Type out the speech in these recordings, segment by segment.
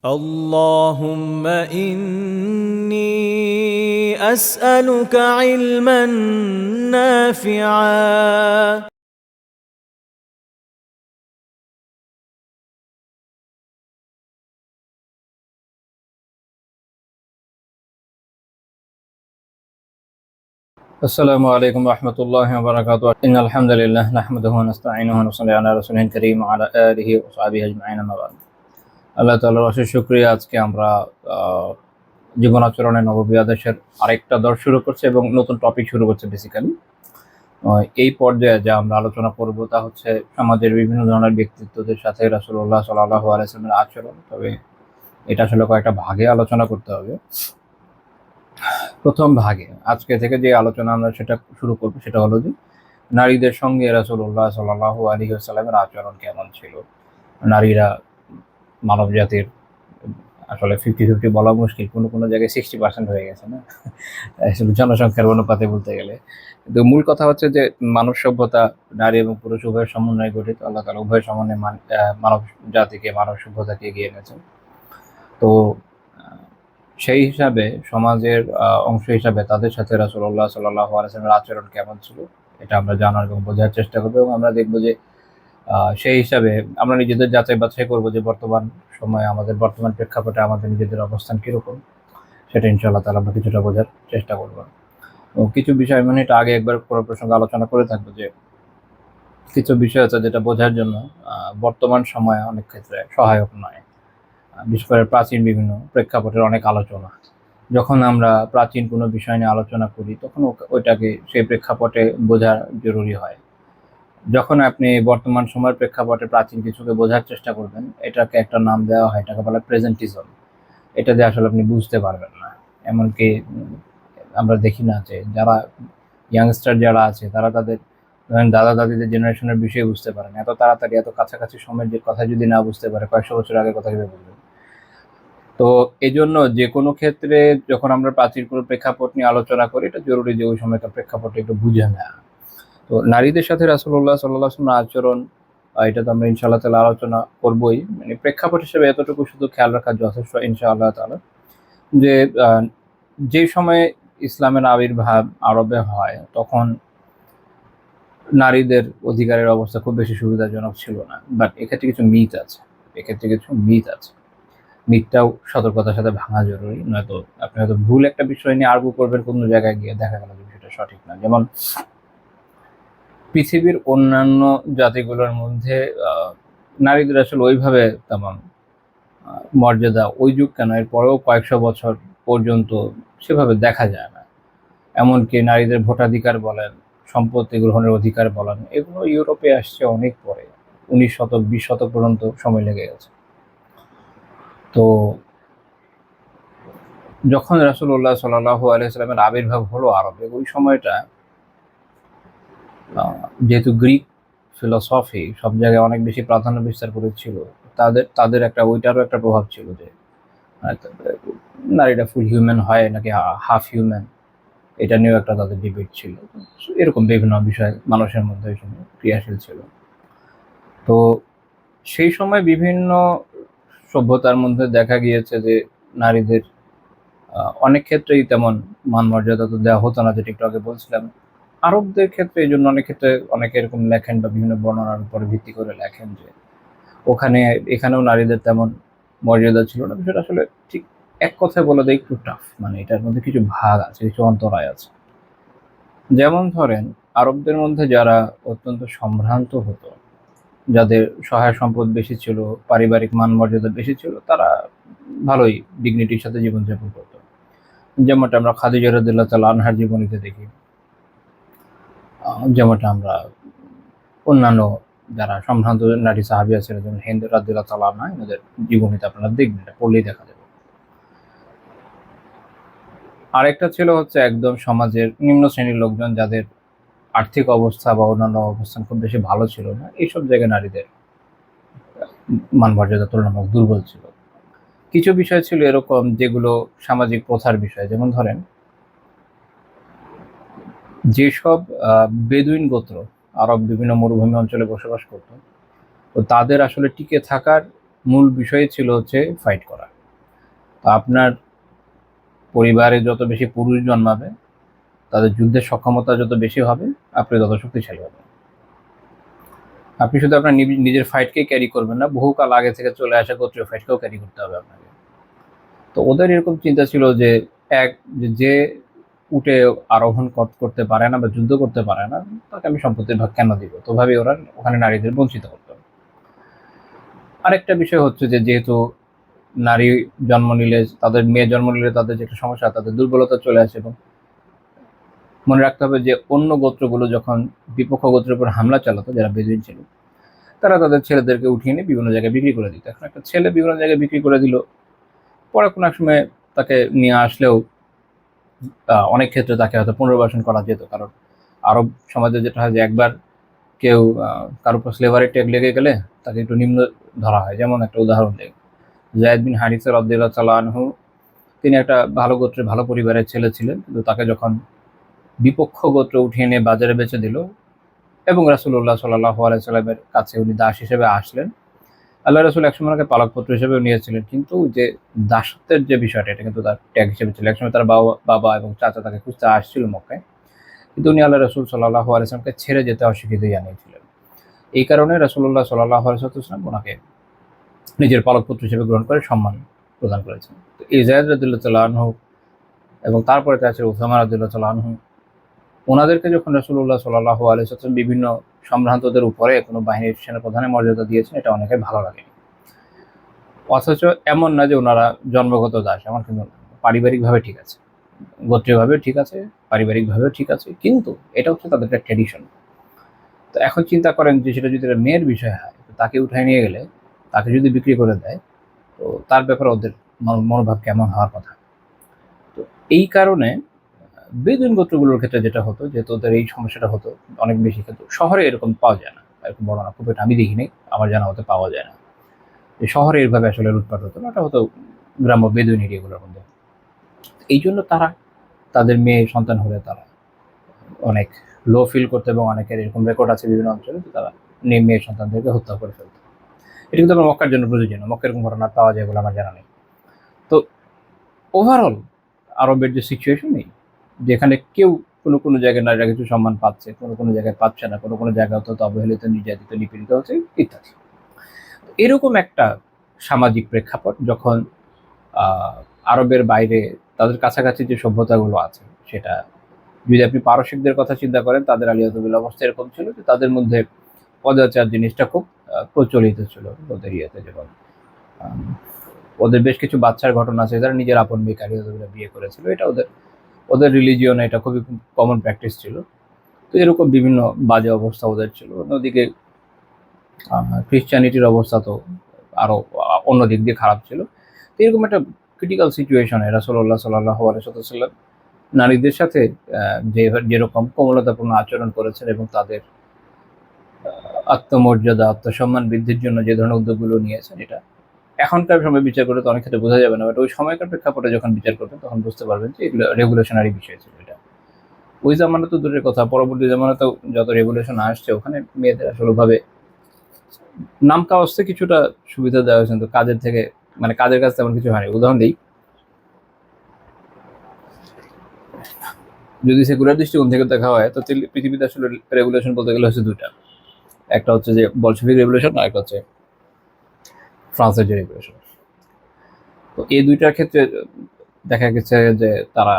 اللهم إني أسألك علما نافعا السلام عليكم ورحمة الله وبركاته إن الحمد لله نحمده ونستعينه ونصلي على رسوله الكريم وعلى آله وصحبه أجمعين أما بعد আল্লাহ তাআলার অশেষ শুকরিয়া। আজকে আমরা জীবন আচরণের নববী আদেশের আরেকটা দর্শ শুরু করছি এবং নতুন টপিক শুরু করছে। বেসিক্যালি এই পর্যায়ে যা আমরা আলোচনা করব তা হচ্ছে সমাজের বিভিন্ন ধরনের ব্যক্তিত্বদের সাথে রাসূলুল্লাহ সাল্লাল্লাহু আলাইহি ওয়াসাল্লামের আচরণ। তবে এটা আসলে কয়েকটা ভাগে আলোচনা করতে হবে। প্রথম ভাগে আজকে থেকে যে আলোচনা আমরা সেটা শুরু করব সেটা হলো যে নারীদের সঙ্গে রাসূলুল্লাহ সাল্লাল্লাহু আলাইহি ওয়াসাল্লামের আচরণ কেমন ছিল। নারীরা মানব জাতির আসলে 50-50 বলা মুশকিল, কোনো জায়গায় 60% হয়ে গেছে না আসলে জনসংখ্যার অনুপাতে বলতে গেলে। কিন্তু মূল কথা হচ্ছে যে মানব সভ্যতা নারী এবং পুরুষ উভয়ের সমন্বয়ে গঠিত। আল্লাহ তাআলা উভয় সমন্বয়ে মানব জাতিকে, মানব সভ্যতাকে এগিয়ে এনেছেন। তো সেই হিসাবে সমাজের অংশ হিসাবে তাদের সাথে রাসূলুল্লাহ সাল্লাল্লাহু আলাইহি ওয়াসাল্লামের আচরণ কেমন ছিল এটা আমরা জানার এবং বোঝার চেষ্টা করব, এবং আমরা দেখব যে সেই হিসাবে আমরা নিজেদের যাচাই বাছাই করব যে বর্তমান সময়ে আমাদের বর্তমান প্রেক্ষাপটে আমাদের নিজেদের অবস্থান কীরকম, সেটা ইনশাআল্লাহ তাআলা আমরা কিছুটা বোঝার চেষ্টা করব। এবং কিছু বিষয় মানে এটা আগে একবার পুরো প্রসঙ্গে আলোচনা করে থাকবো যে কিছু বিষয় আছে যেটা বোঝার জন্য বর্তমান সময়ে অনেক ক্ষেত্রে সহায়ক নয়। বিশেষ করে প্রাচীন বিভিন্ন প্রেক্ষাপটের অনেক আলোচনা, যখন আমরা প্রাচীন কোনো বিষয় নিয়ে আলোচনা করি তখন ওইটাকে সেই প্রেক্ষাপটে বোঝা জরুরি হয়। যখন আপনি বর্তমান সময়ের প্রেক্ষাপটে প্রাচীন কিছুকে বোঝার চেষ্টা করবেন, এটাকে একটা নাম দেওয়া হয়, এটাকে বলা প্রেজেন্টিজম। এটা দিয়ে আসলে আপনি বুঝতে পারবেন না। এমনকি আমরা দেখি না যে যারা ইয়াংস্টার যারা আছে তারা তাদের ধরেন দাদা দাদিদের জেনারেশনের বিষয়ে বুঝতে পারে না এত তাড়াতাড়ি, এত কাছাকাছি সময়ের যে কথা যদি না বুঝতে পারে, কয়েকশো বছর আগের কথা কিভাবে বুঝবেন। তো এই জন্য যে কোনো ক্ষেত্রে যখন আমরা প্রাচীন কোনো প্রেক্ষাপট নিয়ে আলোচনা করি, এটা জরুরি যে ওই সময়কার প্রেক্ষাপটে একটু বুঝে নেওয়া। তো নারীদের সাথে রাসূলুল্লাহ সাল্লাল্লাহু আলাইহি ওয়াসাল্লামের আচরণ, এটা তো আমরা ইনশাআল্লাহ তাআলা আলোচনা করবই। মানে প্রেক্ষাপট হিসেবে এতটুকু শুধু খেয়াল রাখা যথেষ্ট ইনশাআল্লাহ তাআলা যে যে সময়ে ইসলামের আবির্ভাব আরবে হয় তখন নারীদের অধিকারের অবস্থা খুব বেশি সুবিধাজনক ছিল না। বাট এক্ষেত্রে কিছু মিথ আছে। মিথটাও সতর্কতার সাথে ভাঙা জরুরি, নয়তো আপনি হয়তো ভুল একটা বিষয় নিয়ে আর্গু করবেন, কোনো জায়গায় গিয়ে দেখা গেল যে বিষয়টা সঠিক না। যেমন পৃথিবীর অন্যান্য জাতিগুলোর মধ্যে নারীদের আসলে ওইভাবে তেমন মর্যাদা ওই যুগ কেন, এরপরেও কয়েকশো বছর পর্যন্ত সেভাবে দেখা যায় না। এমনকি নারীদের ভোটাধিকার বলেন, সম্পত্তি গ্রহণের অধিকার বলেন, এগুলো ইউরোপে আসছে অনেক পরে, 19 শতক 20 শতক পর্যন্ত সময় লেগে গেছে। তো যখন রাসূলুল্লাহ সাল্লাল্লাহু আলাইহি ওয়াসাল্লামের আবির্ভাব হলো আরবে, ওই সময়টা যেহেতু গ্রিক ফিলসফি সব জায়গায় অনেক বেশি প্রাধান্য বিস্তার করেছিল, তাদের একটা ওইটারও একটা প্রভাব ছিল যে নারীরা ফুল হিউম্যান হয় নাকি হাফ হিউম্যান, এটা নিয়েও একটা তাদের ডিবেট ছিল। এরকম বিভিন্ন বিষয় মানুষের মধ্যে ওই সময় ক্রিয়াশীল ছিল। তো সেই সময় বিভিন্ন সভ্যতার মধ্যে দেখা গিয়েছে যে নারীদের অনেক ক্ষেত্রেই তেমন মান মর্যাদা তো দেওয়া হতো না, যেটা একটু আগে বলছিলাম। আরবদের ক্ষেত্রে এই জন্য অনেক ক্ষেত্রে অনেকে এরকম লেখেন বা বিভিন্ন বর্ণনার উপরে ভিত্তি করে লেখেন যে এখানেও নারীদের তেমন মর্যাদা ছিল না। বিষয়টা আসলে ঠিক এক কথায় বলে দেয় একটু টাফ, মানে এটার মধ্যে কিছু ভাগ আছে, কিছু অন্তরায় আছে। যেমন ধরেন আরবদের মধ্যে যারা অত্যন্ত সম্ভ্রান্ত হতো, যাদের সহায় সম্পদ বেশি ছিল, পারিবারিক মান মর্যাদা বেশি ছিল, তারা ভালোই ডিগনিটির সাথে জীবনযাপন করতো। যেমনটা আমরা খাদিজা রাদিয়াল্লাহু তাআলা আনহার জীবনীতে দেখি, যেমনটা আমরা অন্যান্য যারা সম্ভ্রান্ত নারী সাহাবিয়া ছিলেন, যেমন হিন্দ রাদিয়াল্লাহু তাআলা আনহা, এনাদের জীবনীতে আপনারা দেখবেন, এটা পড়লেই দেখা যাবে। আরেকটা ছিল হচ্ছে একদম সমাজের নিম্ন শ্রেণীর লোকজন, যাদের আর্থিক অবস্থা বা অন্যান্য অবস্থান খুব বেশি ভালো ছিল না, এইসব জায়গায় নারীদের মান মর্যাদা তুলনামূলক দুর্বল ছিল। কিছু বিষয় ছিল এরকম যেগুলো সামাজিক প্রথার বিষয়, যেমন ধরেন যেসব বেদুইন গোত্র আরব বিভিন্ন মরুভূমি অঞ্চলে বসবাস করত, তো তাদের আসলে টিকে থাকার মূল বিষয় ছিল হচ্ছে ফাইট করা। তো আপনার পরিবারে যত বেশি পুরুষ জন্মাবে, তাদের যুদ্ধের সক্ষমতা যত বেশি হবে, আপনি তত শক্তিশালী হবেন। আপনি শুধু আপনার নিজের ফাইটকে ক্যারি করবেন না, বহুকাল আগে থেকে চলে আসা গোত্রীয় ফাইটকেও ক্যারি করতে হবে আপনাকে। তো ওদের এরকম চিন্তা ছিল যে যে উঠে আরোহণ করতে পারে না বা যুদ্ধ করতে পারে না, তাকে আমি সম্পত্তির ভাগ কেন দিব? তো ভাবে ওরা ওখানে নারীদের বঞ্চিত করতো। আরেকটা বিষয় হচ্ছে যে যেহেতু নারী জন্ম নিলে, তাদের মেয়ে জন্ম নিলে তাদের যে একটা সমস্যা, তাদের দুর্বলতা চলে আসে। এবং মনে রাখতে হবে যে অন্য গোত্রগুলো যখন বিপক্ষ গোত্রের উপর হামলা চালাতো, যারা বেদুইন ছিল, তারা তাদের ছেলেদেরকে উঠিয়ে নিয়ে বিভিন্ন জায়গায় বিক্রি করে দিত। এখন একটা ছেলে বিভিন্ন জায়গায় বিক্রি করে দিল, পরে কোনো এক সময় তাকে নিয়ে আসলেও অনেক ক্ষেত্রে তাকে হয়তো পুনর্বাসন করা যেত। কারণ আরব সমাজে যেটা হয় যে একবার কেউ কারোর উপর স্লেভারি ট্যাগ লেগে গেলে তাকে একটু নিম্ন ধরা হয়। যেমন একটা উদাহরণ দিই, যায়েদ বিন হারিসা রাদিয়াল্লাহু তাআলা আনহু, তিনি একটা ভালো গোত্রের ভালো পরিবারের ছেলে ছিলেন, কিন্তু তাকে যখন বিপক্ষ গোত্র উঠিয়ে নিয়ে বাজারে বেচে দিল এবং রাসূলুল্লাহ সাল্লাল্লাহু আলাইহি সাল্লামের কাছে উনি দাস হিসেবে আসলেন, আল্লাহ রাসূল একসময় ওনাকে পালকপুত্র হিসেবেও নিয়েছিলেন, কিন্তু যে দাসত্বের যে বিষয়টা, এটা কিন্তু তার ট্যাগ হিসেবে ছিল। একসময় তার বাবা এবং চাচা তাকে খুঁজতে আসছিল মক্কায়, কিন্তু উনি আল্লাহ রাসূল সাল্লাল্লাহু আলাইহি সাল্লামকে ছেড়ে যেতে অস্বীকৃতি জানিয়েছিলেন। এই কারণে রাসূলুল্লাহ সাল্লাল্লাহু আলাইহি ওয়াসাল্লাম ওনাকে নিজের পালকপুত্র হিসেবে গ্রহণ করে সম্মান প্রদান করেছেন। তো এই যায়েদ রাদিয়াল্লাহু তাআলা আনহু এবং তারপরে চাচা উসামা রাদিয়াল্লাহু তাআলা আনহু, ওনাদেরকে যখন রাসূলুল্লাহ সাল্লাল্লাহু আলাইহি ওয়াসাল্লাম বিভিন্ন সম্ভ্রান্তদের উপরে কোনো বাহিনীর সেনাপ্রধানের মর্যাদা দিয়েছেন, এটা অনেকে ভালো লাগেনি। অথচ এমন না যে ওনারা জন্মগত দাস, এমন কিন্তু না। পারিবারিকভাবে ঠিক আছে, গোত্রীয়ভাবে ঠিক আছে, পারিবারিকভাবেও ঠিক আছে, কিন্তু এটা হচ্ছে তাদের একটা ট্র্যাডিশন। তো এখন চিন্তা করেন যে সেটা যদি একটা মেয়ের বিষয় হয়, তো তাকে উঠায় নিয়ে গেলে, তাকে যদি বিক্রি করে দেয়, তো তার ব্যাপারে ওদের মনোভাব কেমন হওয়ার কথা। তো এই কারণে বেদুইন গোত্রগুলোর ক্ষেত্রে যেটা হতো, যেহেতু ওদের এই সমস্যাটা হতো অনেক বেশি, কিন্তু শহরে এরকম পাওয়া যায় না, এরকম বড় না, খুব একটা আমি দেখিনি, আমার জানা হতে পাওয়া যায় না যে শহরে এভাবে আসলে লুটপাট হতো না। ওটা হতো গ্রাম্য বেদুইন এরিয়াগুলোর মধ্যে। এই জন্য তারা তাদের মেয়ে সন্তান হলে তারা অনেক লো ফিল করতো, এবং অনেকের এরকম রেকর্ড আছে বিভিন্ন অঞ্চলে, তারা মেয়ে সন্তানদেরকে হত্যা করে ফেলতো। এটা কিন্তু আমার মক্কার জন্য প্রযোজ্য না, মক্কার এরকম ঘটনা পাওয়া যায় বলে আমার জানা নেই। তো ওভারঅল আরবের যে সিচুয়েশন, নেই যেখানে কেউ কোনো জায়গায় নারীরা কিছু সম্মান পাচ্ছে, কোনো জায়গায় পাচ্ছে না, কোনো জায়গায় অত্যন্ত অবহেলিত, নির্যাতিত, নিপীড়িত হচ্ছে ইত্যাদি। এরকম একটা সামাজিক প্রেক্ষাপট যখন আরবের বাইরে তাদের কাছাকাছি যে সভ্যতাগুলো আছে, সেটা যদি আপনি পারসিকদের কথা চিন্তা করেন, তাদের আলিয়াতুবিল অবস্থা এরকম ছিল যে তাদের মধ্যে পদাচার জিনিসটা খুব প্রচলিত ছিল ওদের ইয়েতে। যেমন ওদের বেশ কিছু বাচ্চার ঘটনা আছে, যারা নিজের আপন মেয়েকে আলিয়াতুবিল্লাহ বিয়ে করেছিল, এটা ওদের ওদের রিলিজিয়নে এটা খুবই কমন প্র্যাকটিস ছিল। তো এরকম বিভিন্ন বাজে অবস্থা ওদের ছিল। অন্যদিকে খ্রিস্টানিটির অবস্থা তো আরও অন্য দিক দিয়ে খারাপ ছিল। তো এরকম একটা ক্রিটিক্যাল সিচুয়েশনে রাসূলুল্লাহ সাল্লাল্লাহু আলাইহি ওয়াসাল্লাম নারীদের সাথে যেরকম কোমলতাপূর্ণ আচরণ করেছেন এবং তাদের আত্মমর্যাদা, আত্মসম্মান বৃদ্ধির জন্য যে ধরনের উদ্যোগগুলো নিয়েছেন, এটা এখনকার সময় বিচার করে তো অনেক ক্ষেত্রে বোঝা যাবে না, বাট ওই সময়কার প্রেক্ষাপটে যখন বিচার করবেন তখন বুঝতে পারবেন যে এগুলো রেগুলেশনারি বিষয় ছিল। এটা ওই জামানা তো দূরের কথা, পরবর্তী জামানাতেও যত রেগুলেশন আসছে, ওখানে মেয়েদের আসলে ভাবে নাম কাওয়াজতে কিছুটা সুবিধা দেওয়া হয়েছে, কিন্তু কাজের থেকে, মানে কাজের কাজ তেমন কিছু হয়নি। উদাহরণ দিই, যদি সেকুলার দৃষ্টিকোণ থেকে দেখা হয়, তো পৃথিবীতে আসলে রেগুলেশন বলতে গেলে হচ্ছে দুইটা। একটা হচ্ছে যে বলশেভিক রেগুলেশন, আর একটা হচ্ছে ফ্রান্সের যে রেগুলেশন। তো এই দুইটার ক্ষেত্রে দেখা গেছে যে তারা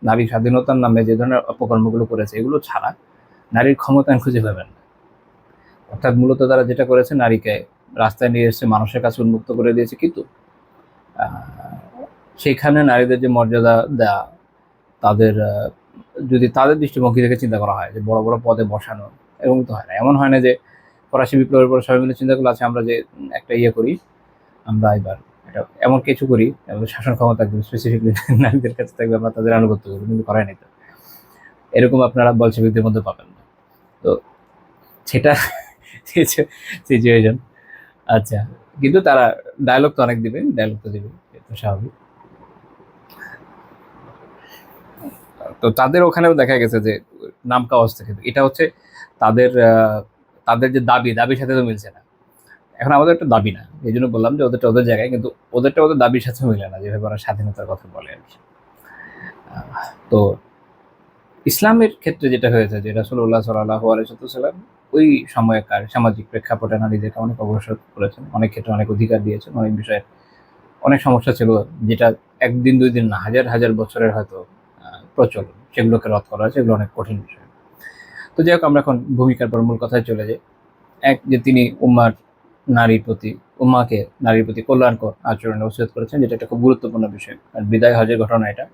নারী স্বাধীনতার নামে যে ধরনের অপকর্মগুলো করেছে, এগুলো ছাড়া নারীর ক্ষমতায়ন খুঁজে পাবেন না। অর্থাৎ মূলত তারা যেটা করেছে, নারীকে রাস্তায় নিয়ে এসে মানুষের কাছে উন্মুক্ত করে দিয়েছে, কিন্তু সেখানে নারীদের যে মর্যাদা দেয়া, তাদের যদি তাদের দৃষ্টিভঙ্গি থেকে চিন্তা করা হয় যে বড় বড় পদে বসানো, এরকম তো হয় না। এমন হয় না যে ফরাসি বিপ্লবের পর সবাই মিলে চিন্তা করলে আছে আমরা যে একটা ইয়ে করি, আমরা এবার এটা এমন কিছু করি, আমাদের শাসন ক্ষমতা একদম স্পেসিফিকলি নারীদের কাছে থাকবে, আমরা তাদের আনুগত্য করবো, কিন্তু করাই নাই তো। এরকম আপনারা বলশেভিকদের মধ্যে পাবেন না। তো সেটা সিচুয়েশন। আচ্ছা, কিন্তু তারা ডায়লগ তো অনেক দিবে, ডায়লগ তো দিবে, এটা স্বাভাবিক। তো তাদের ওখানেও দেখা গেছে যে নাম কাওয়াজ থেকে, এটা হচ্ছে তাদের তাদের যে দাবির সাথে তো মিলছে না। এখন আমাদের একটা দাবি না, এই জন্য বললাম যে ওদেরটা ওদের জায়গায়, কিন্তু ওদেরটা ওদের দাবির সাথে মিলে না, যেভাবে ওরা স্বাধীনতার কথা বলে আর কি। তো ইসলামের ক্ষেত্রে যেটা হয়েছে যে রাসূলুল্লাহ সাল্লাল্লাহু আলাইহি ওয়াসাল্লাম ওই সময়কার সামাজিক প্রেক্ষাপটে নারীদেরকে অনেক অগ্রসর করেছেন, অনেক ক্ষেত্রে অনেক অধিকার দিয়েছেন, অনেক বিষয়ে অনেক সমস্যা ছিল যেটা একদিন দুই দিন না, হাজার হাজার বছরের হয়তো প্রচলন, সেগুলোকে রদ করা হয়েছে, এগুলো অনেক কঠিন বিষয়। তো যাই হোক, আমরা এখন ভূমিকার পর মূল কথায় চলে যাই। এক, যে তিনি উম্মাকে নারীর প্রতি কল্যাণকর আচরণে ওসিয়ত করেছেন, যেটা একটা খুব গুরুত্বপূর্ণ বিষয়। আর বিদায় হজের ঘটনা এটা।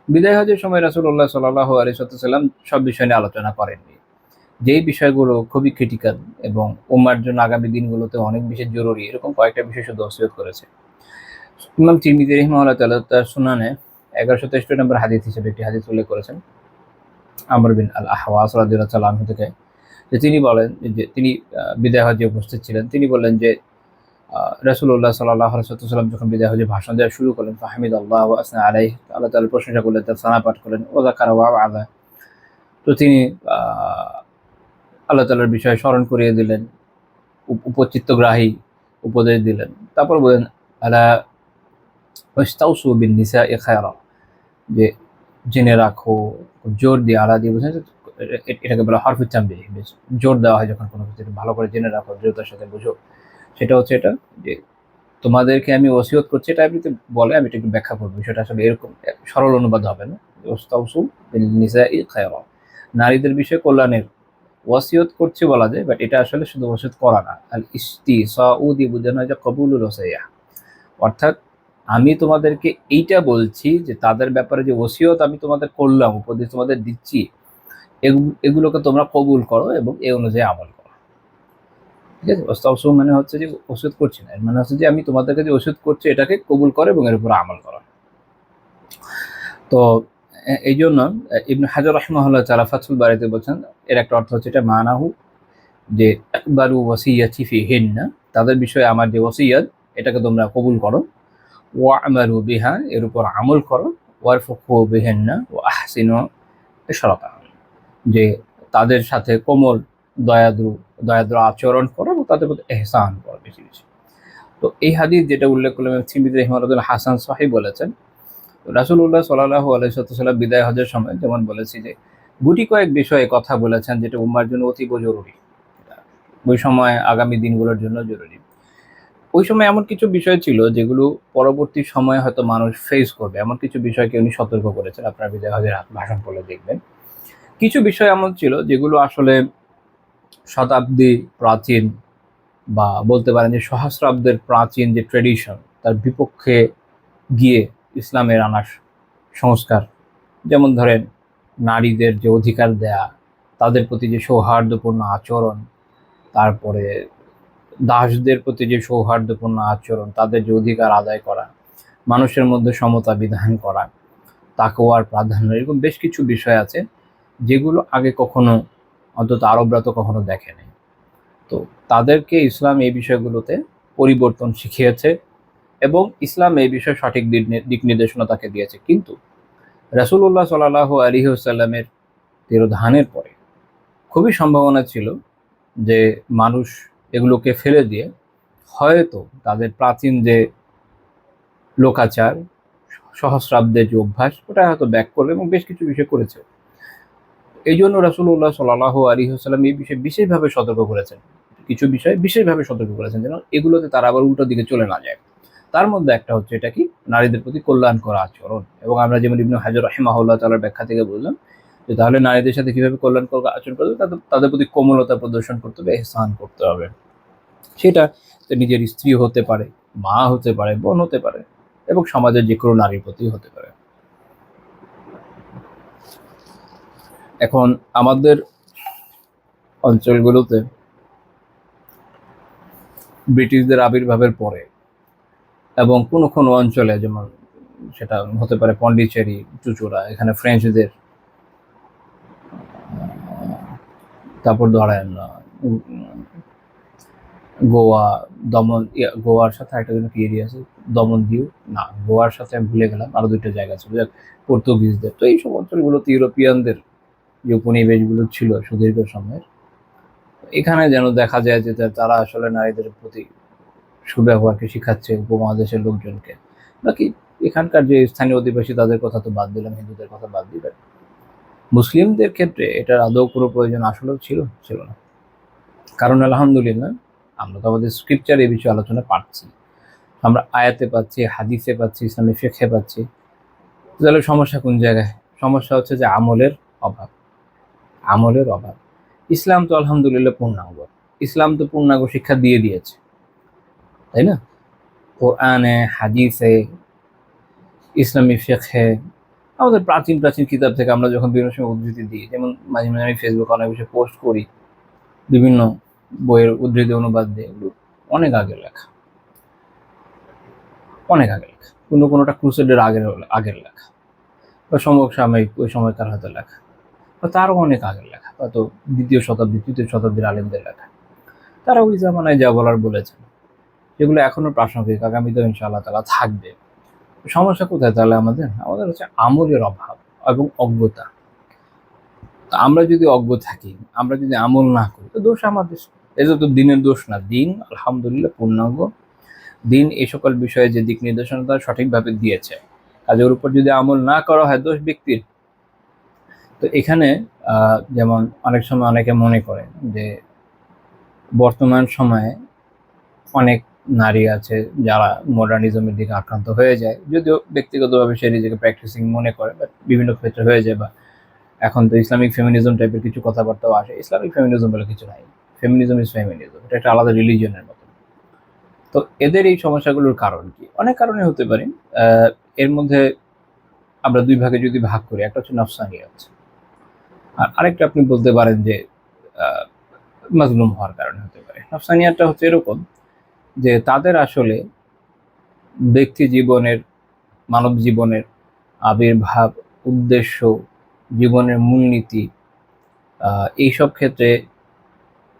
বিদায় হজের সময় রাসূলুল্লাহ সাল্লাল্লাহু আলাইহি ওয়াসাল্লাম সব বিষয় নিয়ে আলোচনা করেননি। যেই বিষয়গুলো খুবই ক্রিটিক্যাল এবং উম্মার জন্য আগামী দিনগুলোতে অনেক বেশি জরুরি, এরকম কয়েকটা বিষয় শুধু ওসিয়ত করেছে। ইমাম তিরমিজি রাহিমাহুল্লাহ তাআলা তার সুনানে 1163 নম্বর হাদিস হিসেবে একটি হাদিস উল্লেখ করেছেন আমর বিন আল আহওয়াস রাদিয়াল্লাহু তাআলা আনহু থেকে, যে তিনি বলেন যে তিনি বিদায় হজে উপস্থিত ছিলেন। তিনি বললেন যে রাসূলুল্লাহ সাল্লাল্লাহু আলাইহি ওয়াসাল্লাম যখন বিদায় হজে ভাষণ দেওয়া শুরু করলেন, ফাহামিদাল্লাহ ওয়া আসনা আলাইহি, আল্লাহ তাআলার প্রশংসা করলেন, তার সানা পাঠ করলেন, ওয়া যাকারা ওয়া আযা। তো তিনি আল্লাহ তাআলার বিষয়ে স্মরণ করিয়ে দিলেন, উপচিত্তগ্রাহী উপদেশ দিলেন। তারপর বলেন, আলা ওয়াস্তাউসু বিন নিসাই খায়রা, যে জেনে রাখো, জোর দিয়ে, আলা দিয়ে বোঝায়, এটাকে বলা হরফুত তানবীহ, বেশ জোর দেওয়া হয় যখন কোনো কিছু ভালো করে জেনে রাখো, দৃঢ়তার সাথে বুঝো। সেটা হচ্ছে এটা যে তোমাদেরকে আমি ওসিয়ত করছি, এটা এমনিতে বলে, আমি এটা একটু ব্যাখ্যা করবো। বিষয়টা আসলে এরকম সরল অনুবাদ হবে না। ওয়াস্তাউসু বিন নিসাই খায়রা, নারীদের বিষয়ে কল্যাণের ওয়াসিয়ত করছে বলা যায়, বাট এটা আসলে শুধু ওসিয়ত করা না। আল ইস্তিসাউ দিয়ে বোঝানো হয় যে কবুলুল ওসাইয়া, অর্থাৎ আমি তোমাদেরকে এইটা বলছি যে তাদের ব্যাপারে যে ওসিয়ত আমি তোমাদের করলাম, উপদেশ তোমাদের দিচ্ছি, এগুলোকে তোমরা কবুল করো এবং এই অনুযায়ী আমল করো। ঠিক আছে? ওয়াস্তাউসু মানে হচ্ছে যে ওসিয়ত করছি না, মানে হচ্ছে যে আমি তোমাদেরকে যে ওসিয়ত করছি এটাকে কবুল করো এবং এর উপর আমল করো। তো এই জন্য ইবনে হাজার রাহিমাহুল্লাহ তাআলা ফাথুল বারীতে বলছেন, এর একটা অর্থ হচ্ছে এটা মানাহু, যে ইকবালু ওয়াসিয়াতি ফিহিন্না, তাদের বিষয়ে আমার যে ওসিয়ত এটাকে তোমরা কবুল করো, ওয়া'মালু বিহা, এর উপর আমল করো, ওয়ারফুকু বিহিন্না ওয়া আহসিনু ইশরাতাহা, যে তাদের সাথে কোমল দয়াদ্র আচরণ করো এবং তাদের প্রতি ইহসান করো বেশি বেশি। তো এই হাদিস যেটা উল্লেখ করলাম, তিরমিজি রাহিমাহুল্লাহ হাসান সহিহ বলেছেন। রাসূলুল্লাহ সাল্লাল্লাহু আলাইহি ওয়াসাল্লাম বিদায় হজের সময় যেমন বলেছি যে গুটি কয়েক বিষয়ে কথা বলেছেন যেটা উম্মার জন্য অতীব জরুরি, ওই সময় আগামী দিনগুলোর জন্য জরুরি। ওই সময় এমন কিছু বিষয় ছিল যেগুলো পরবর্তী সময়ে হয়তো মানুষ ফেস করবে, এমন কিছু বিষয়কে উনি সতর্ক করেছেন। আপনার বিদায় হজের ভাষণ পড়লে দেখবেন কিছু বিষয় এমন ছিল যেগুলো আসলে শতাব্দী প্রাচীন, বা বলতে পারেন যে সহস্রাব্দের প্রাচীন যে ট্রেডিশন, তার বিপক্ষে গিয়ে ইসলামের আনা সংস্কার। যেমন ধরেন নারীদের যে অধিকার দেয়া, তাদের প্রতি যে সৌহার্দ্যপূর্ণ আচরণ, তারপরে দাসদের প্রতি যে সৌহার্দ্যপূর্ণ আচরণ, তাদের যে অধিকার আদায় করা, মানুষের মধ্যে সমতা বিধান করা, তাকওয়ার প্রাধান্য, এরকম বেশ কিছু বিষয় আছে যেগুলো আগে কখনো, অন্তত আরবরা তো কখনো দেখেনি। তো তাদেরকে ইসলাম এই বিষয়গুলোতে পরিবর্তন শিখিয়েছে এবং ইসলাম এই বিষয়ে সঠিক দিক নির্দেশনা তাকে দিয়েছে। কিন্তু রাসূলুল্লাহ সাল্লাল্লাহু আলাইহি ওয়াসাল্লামের তিরোধানের পরে খুবই সম্ভাবনা ছিল যে মানুষ এগুলোকে ফেলে দিয়ে হয়তো তাদের প্রাচীন যে লোকাচার, সহস্রাব্দের যে অভ্যাস, ওটা হয়তো ব্যাক করবে এবং বেশ কিছু বিষয় করেছে। এই জন্য রাসূলুল্লাহ সাল্লাল্লাহু আলাইহি ওয়াসাল্লাম এই বিষয়ে বিশেষভাবে সতর্ক করেছেন, কিছু বিষয়ে বিশেষভাবে সতর্ক করেছেন যেন এগুলোতে তারা আবার উল্টো দিকে চলে না যায়। তার মধ্যে একটা হচ্ছে এটা কি, নারীদের প্রতি কল্যাণ করা আচরণ। এবং আমরা যেমন ইবনে হাজার রাহিমাহুল্লাহ তাআলার ব্যাখ্যা থেকে বললাম যে তাহলে নারীদের সাথে কিভাবে কল্যাণ আচরণ করতে হবে, তাদের প্রতি কোমলতা প্রদর্শন করতে হবে, ইহসান করতে হবে। সেটা নিজের স্ত্রী হতে পারে, মা হতে পারে, বোন হতে পারে, এবং সমাজের যে কোনো নারীর প্রতি হতে পারে। এখন আমাদের অঞ্চলগুলোতে ব্রিটিশদের আবির্ভাবের পরে এবং কোনো কোনো অঞ্চলে, যেমন সেটা হতে পারে পন্ডিচেরি, চুঁচুড়া, এখানে ফ্রেঞ্চদের, তারপর ধরেন গোয়া, দমন, গোয়ার সাথে একটা যেন কি এরিয়া আছে, দমন দিউ না, গোয়ার সাথে আমি ভুলে গেলাম, আরো দুইটা জায়গা ছিল, পর্তুগিজদের। তো এইসব অঞ্চলগুলোতে ইউরোপিয়ানদের যে উপনিবেশগুলো ছিল সুদীর্ঘ সময়ের, এখানে যেন দেখা যায় যে তারা আসলে নারীদের প্রতি সুব্যবহারকে শিখাচ্ছে উপমহাদেশের লোকজনকে। বাকি এখানকার যে স্থানীয় অধিবাসী তাদের কথা তো বাদ দিলাম, হিন্দুদের কথা বাদ দিলাম, মুসলিমদের ক্ষেত্রে এটার আদৌ কোনো প্রয়োজন আসলেও ছিল না। কারণ আলহামদুলিল্লাহ আমরা তো আমাদের স্ক্রিপচার এই বিষয়ে আলোচনা পাচ্ছি, আমরা আয়াতে পাচ্ছি, হাদিসে পাচ্ছি, ইসলামী ফিকহে পাচ্ছি। তাহলে সমস্যা কোন জায়গায়? সমস্যা হচ্ছে যে আমলের অভাব। ইসলাম তো আলহামদুলিল্লাহ পূর্ণাঙ্গ, ইসলাম তো পূর্ণাঙ্গ শিক্ষা দিয়ে দিয়েছে, তাই না? কোরআনে, হাদিসে, ইসলামী ফিকহে, আমাদের প্রাচীন কিতাব থেকে আমরা যখন বিভিন্ন সময় উদ্ধৃতি দিই, যেমন মাঝে মাঝে আমি ফেসবুকে অনেক বিষয়ে পোস্ট করি, বিভিন্ন বইয়ের উদ্ধৃতি অনুবাদ দিয়ে, এগুলো অনেক আগের লেখা, কোনোটা ক্রুসেডের আগের লেখা, বা সমসাময়িক ওই সময়কার হয়তো লেখা, বা তারও অনেক আগের লেখা, হয়তো দ্বিতীয় তৃতীয় শতাব্দীর আলেমদের লেখা। তারা ওই জামানায় যা বলার বলেছেন, যেগুলো এখনো প্রাসঙ্গিক, আগামীতেও ইনশাআল্লাহ তাআলা থাকবে। সমস্যা কোথায় তাহলে? আমাদের হচ্ছে আমলের অভাব এবং অজ্ঞতা। আমরা যদি অজ্ঞ থাকি, আমরা যদি আমল না করি, তো দোষ আমাদের। এটা তো দিনের দোষ না, দিন আলহামদুলিল্লাহ পূর্ণাঙ্গ। দিন এই সকল বিষয়ে যে দিক নির্দেশনা তারা সঠিকভাবে দিয়েছে, কাজের উপর যদি আমল না করা হয় দোষ ব্যক্তির। তো এখানে যেমন অনেক সময় অনেকে মনে করে যে বর্তমান সময়ে অনেক নারী আছে যারা মডার্নিজমের দিকে আক্রান্ত হয়ে যায়, যদিও ব্যক্তিগতভাবে সে নিজেকে প্র্যাকটিসিং মনে করে, বাট বিভিন্ন ক্ষেত্রে হয়ে যায়। বা এখন তো ইসলামিক ফেমিনিজম টাইপের কিছু কথাবার্তাও আসে। ইসলামিক ফেমিনিজম বলে কিছু নাই, ফেমিনিজম ইজ ফেমিনিজম, এটা একটা আলাদা রিলিজিয়নের মতো। তো এদের এই সমস্যাগুলোর কারণ কি? অনেক কারণে হতে পারে। এর মধ্যে আমরা দুই ভাগে যদি ভাগ করি, একটা হচ্ছে নফসানিয়াত, আর আরেকটা আপনি বলতে পারেন যে মাজলুম হওয়ার কারণে হতে পারে। নফসানিয়াতটা হচ্ছে এরকম যে তাদের আসলে ব্যক্তি জীবনের, মানব জীবনের আবির্ভাব, উদ্দেশ্য, জীবনের মূলনীতি, এইসব ক্ষেত্রে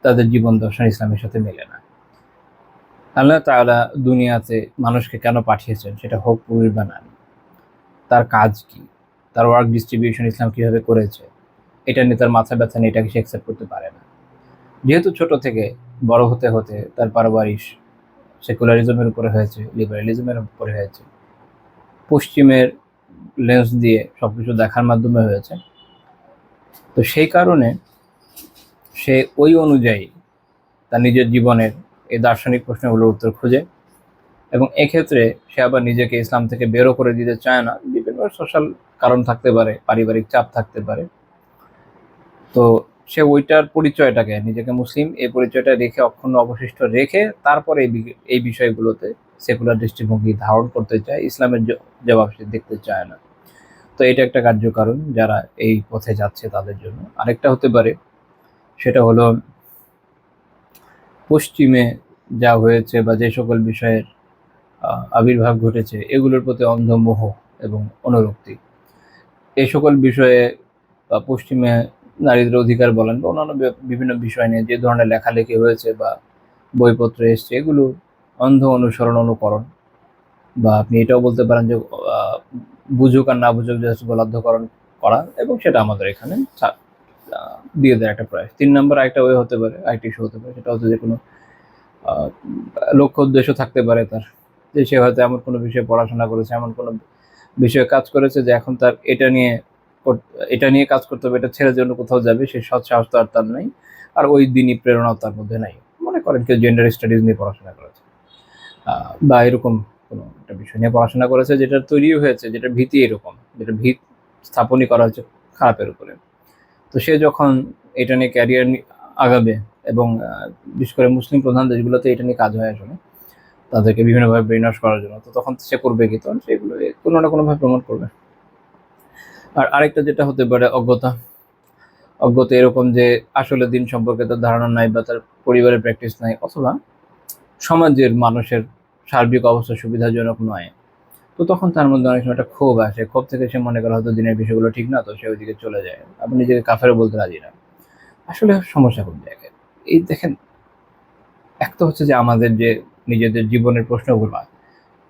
তাদের জীবন দর্শন ইসলামের সাথে মেলে না। আল্লাহ তাআলা দুনিয়াতে মানুষকে কেন পাঠিয়েছেন, সেটা হোক পুরুষ বা নারী, তার কাজ কি, তার ওয়ার্ক ডিস্ট্রিবিউশন ইসলাম কিভাবে করেছে, এটা নিয়ে তার মাথা ব্যথা নিয়ে এটাকে সে অ্যাকসেপ্ট করতে পারে না। যেহেতু ছোট থেকে বড় হতে হতে তার পারবারিশ সেকুলারিজমের উপরে হয়েছে, লিবারালিজমের উপরে হয়েছে, পশ্চিমের লেন্স দিয়ে সবকিছু দেখার মাধ্যমে হয়েছে, তো সেই কারণে সে ওই অনুযায়ী তার নিজের জীবনের এই দার্শনিক প্রশ্নগুলোর উত্তর খুঁজে, এবং এক্ষেত্রে সে আবার নিজেকে ইসলাম থেকে বেরো করে দিতে চায় না। বিভিন্ন সোশ্যাল কারণ থাকতে পারে, পারিবারিক চাপ থাকতে পারে। তো সে ওইটার পরিচয়টাকে, নিজেকে মুসলিম এই পরিচয়টা রেখে, অক্ষুণ্ণ অবশিষ্ট রেখে, তারপরে এই বিষয়গুলোতে সেকুলার দৃষ্টিভঙ্গি ধারণ করতে চায়, ইসলামের জবাব সে দেখতে চায় না। তো এটা একটা কার্যকারণ যারা এই পথে যাচ্ছে তাদের জন্য। আরেকটা হতে পারে, সেটা হলো পশ্চিমে যা হয়েছে বা যে সকল বিষয়ের আবির্ভাব ঘটেছে, এগুলোর প্রতি অন্ধমোহ এবং অনুরক্তি। এই সকল বিষয়ে পশ্চিমে নারীদের অধিকার বলেন বা অন্যান্য বিভিন্ন বিষয় নিয়ে যে ধরনের লেখালেখি হয়েছে বা বইপত্র এসছে, এগুলো অন্ধ অনুসরণ, অনুকরণ, বা আপনি এটাও বলতে পারেন যে বুঝুক আর না বুঝুক জাস্ট গলাধ্যকরণ করা, এবং সেটা আমাদের এখানে দিয়ে দেয় একটা প্রয়াস। 3 নম্বর আরেকটা ওয়ে হতে পারে, আরেকটি ইস্যু হতে পারে, সেটা হচ্ছে যে কোনো লক্ষ্য উদ্দেশ্য থাকতে পারে তার, যে সে হয়তো এমন কোনো বিষয়ে পড়াশোনা করেছে, এমন কোনো বিষয়ে কাজ করেছে যে এখন তার এটা নিয়ে কাজ করতে হবে, এটা ছেড়ে জন্য কোথাও যাবে, সেই সৎ সাহস তো আর তার নাই, আর ওই দিনই প্রেরণাও তার মধ্যে নাই। মনে করেন কেউ জেন্ডার স্টাডিজ নিয়ে পড়াশোনা করেছে, বা এরকম কোনো একটা বিষয় নিয়ে পড়াশোনা করেছে যেটা তৈরিও হয়েছে, যেটা ভীতি এরকম, যেটা ভিত স্থাপনই করা হচ্ছে খারাপের উপরে। তো সে যখন এটা নিয়ে ক্যারিয়ার আগাবে, এবং বিশেষ করে মুসলিম প্রধান দেশগুলোতে এটা নিয়ে কাজ হয় আসলে, তাদেরকে বিভিন্নভাবে ব্রেন ওয়াশ করার জন্য, তো তখন সে করবে কি? তখন সেগুলো কোনো না কোনোভাবে প্রমোট করবে। আর আরেকটা যেটা হতে পারে অজ্ঞতা এরকম যে আসলে দিন সম্পর্কে তার ধারণা নাই, বা তার পরিবারের প্র্যাকটিস নাই, অথবা সমাজের মানুষের সার্বিক অবস্থা সুবিধাজনক নয়। তো তখন তার মধ্যে অনেক সময় একটা ক্ষোভ আসে, ক্ষোভ থেকে সে মনে করা হয়তো দিনের বিষয়গুলো ঠিক না, তো সে ওইদিকে চলে যায়। আপনি নিজেকে কাফেরও বলতে রাজি না। আসলে সমস্যা কোন জায়গায়? এই দেখেন, এক তো হচ্ছে যে আমাদের যে নিজেদের জীবনের প্রশ্নগুলো,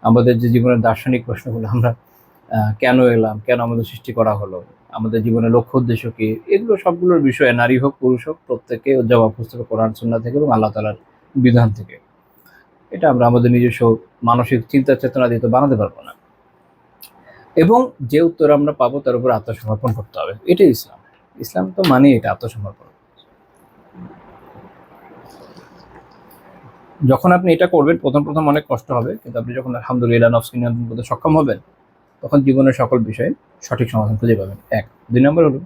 আমাদের যে জীবনের দার্শনিক প্রশ্নগুলো, আমরা কেন এলাম, কেন আমাদের সৃষ্টি করা হলো, আমাদের জীবনের লক্ষ্য উদ্দেশ্য কি, এগুলো সবগুলোর বিষয়ে নারী হোক পুরুষ হোক প্রত্যেকে জবাব খুঁজতে হবে কোরআন সুন্নাহ থেকে এবং আল্লাহ তাআলার বিধান থেকে। এটা আমরা আমাদের নিজস্ব মানসিক চিন্তা চেতনা দিয়ে তো বানাতে পারবো না। এবং যে উত্তর আমরা পাবো তার উপর আত্মসমর্পণ করতে হবে, এটাই ইসলাম। ইসলাম তো মানে এটা আত্মসমর্পণ। যখন আপনি এটা করবেন প্রথম প্রথম অনেক কষ্ট হবে, কিন্তু আপনি যখন আলহামদুলিল্লাহ নফসকে নিয়ন্ত্রণ করতে সক্ষম হবেন তখন জীবনের সকল বিষয়ে সঠিক সমাধান খুঁজে পাবেন। 1। 2 নম্বর হলো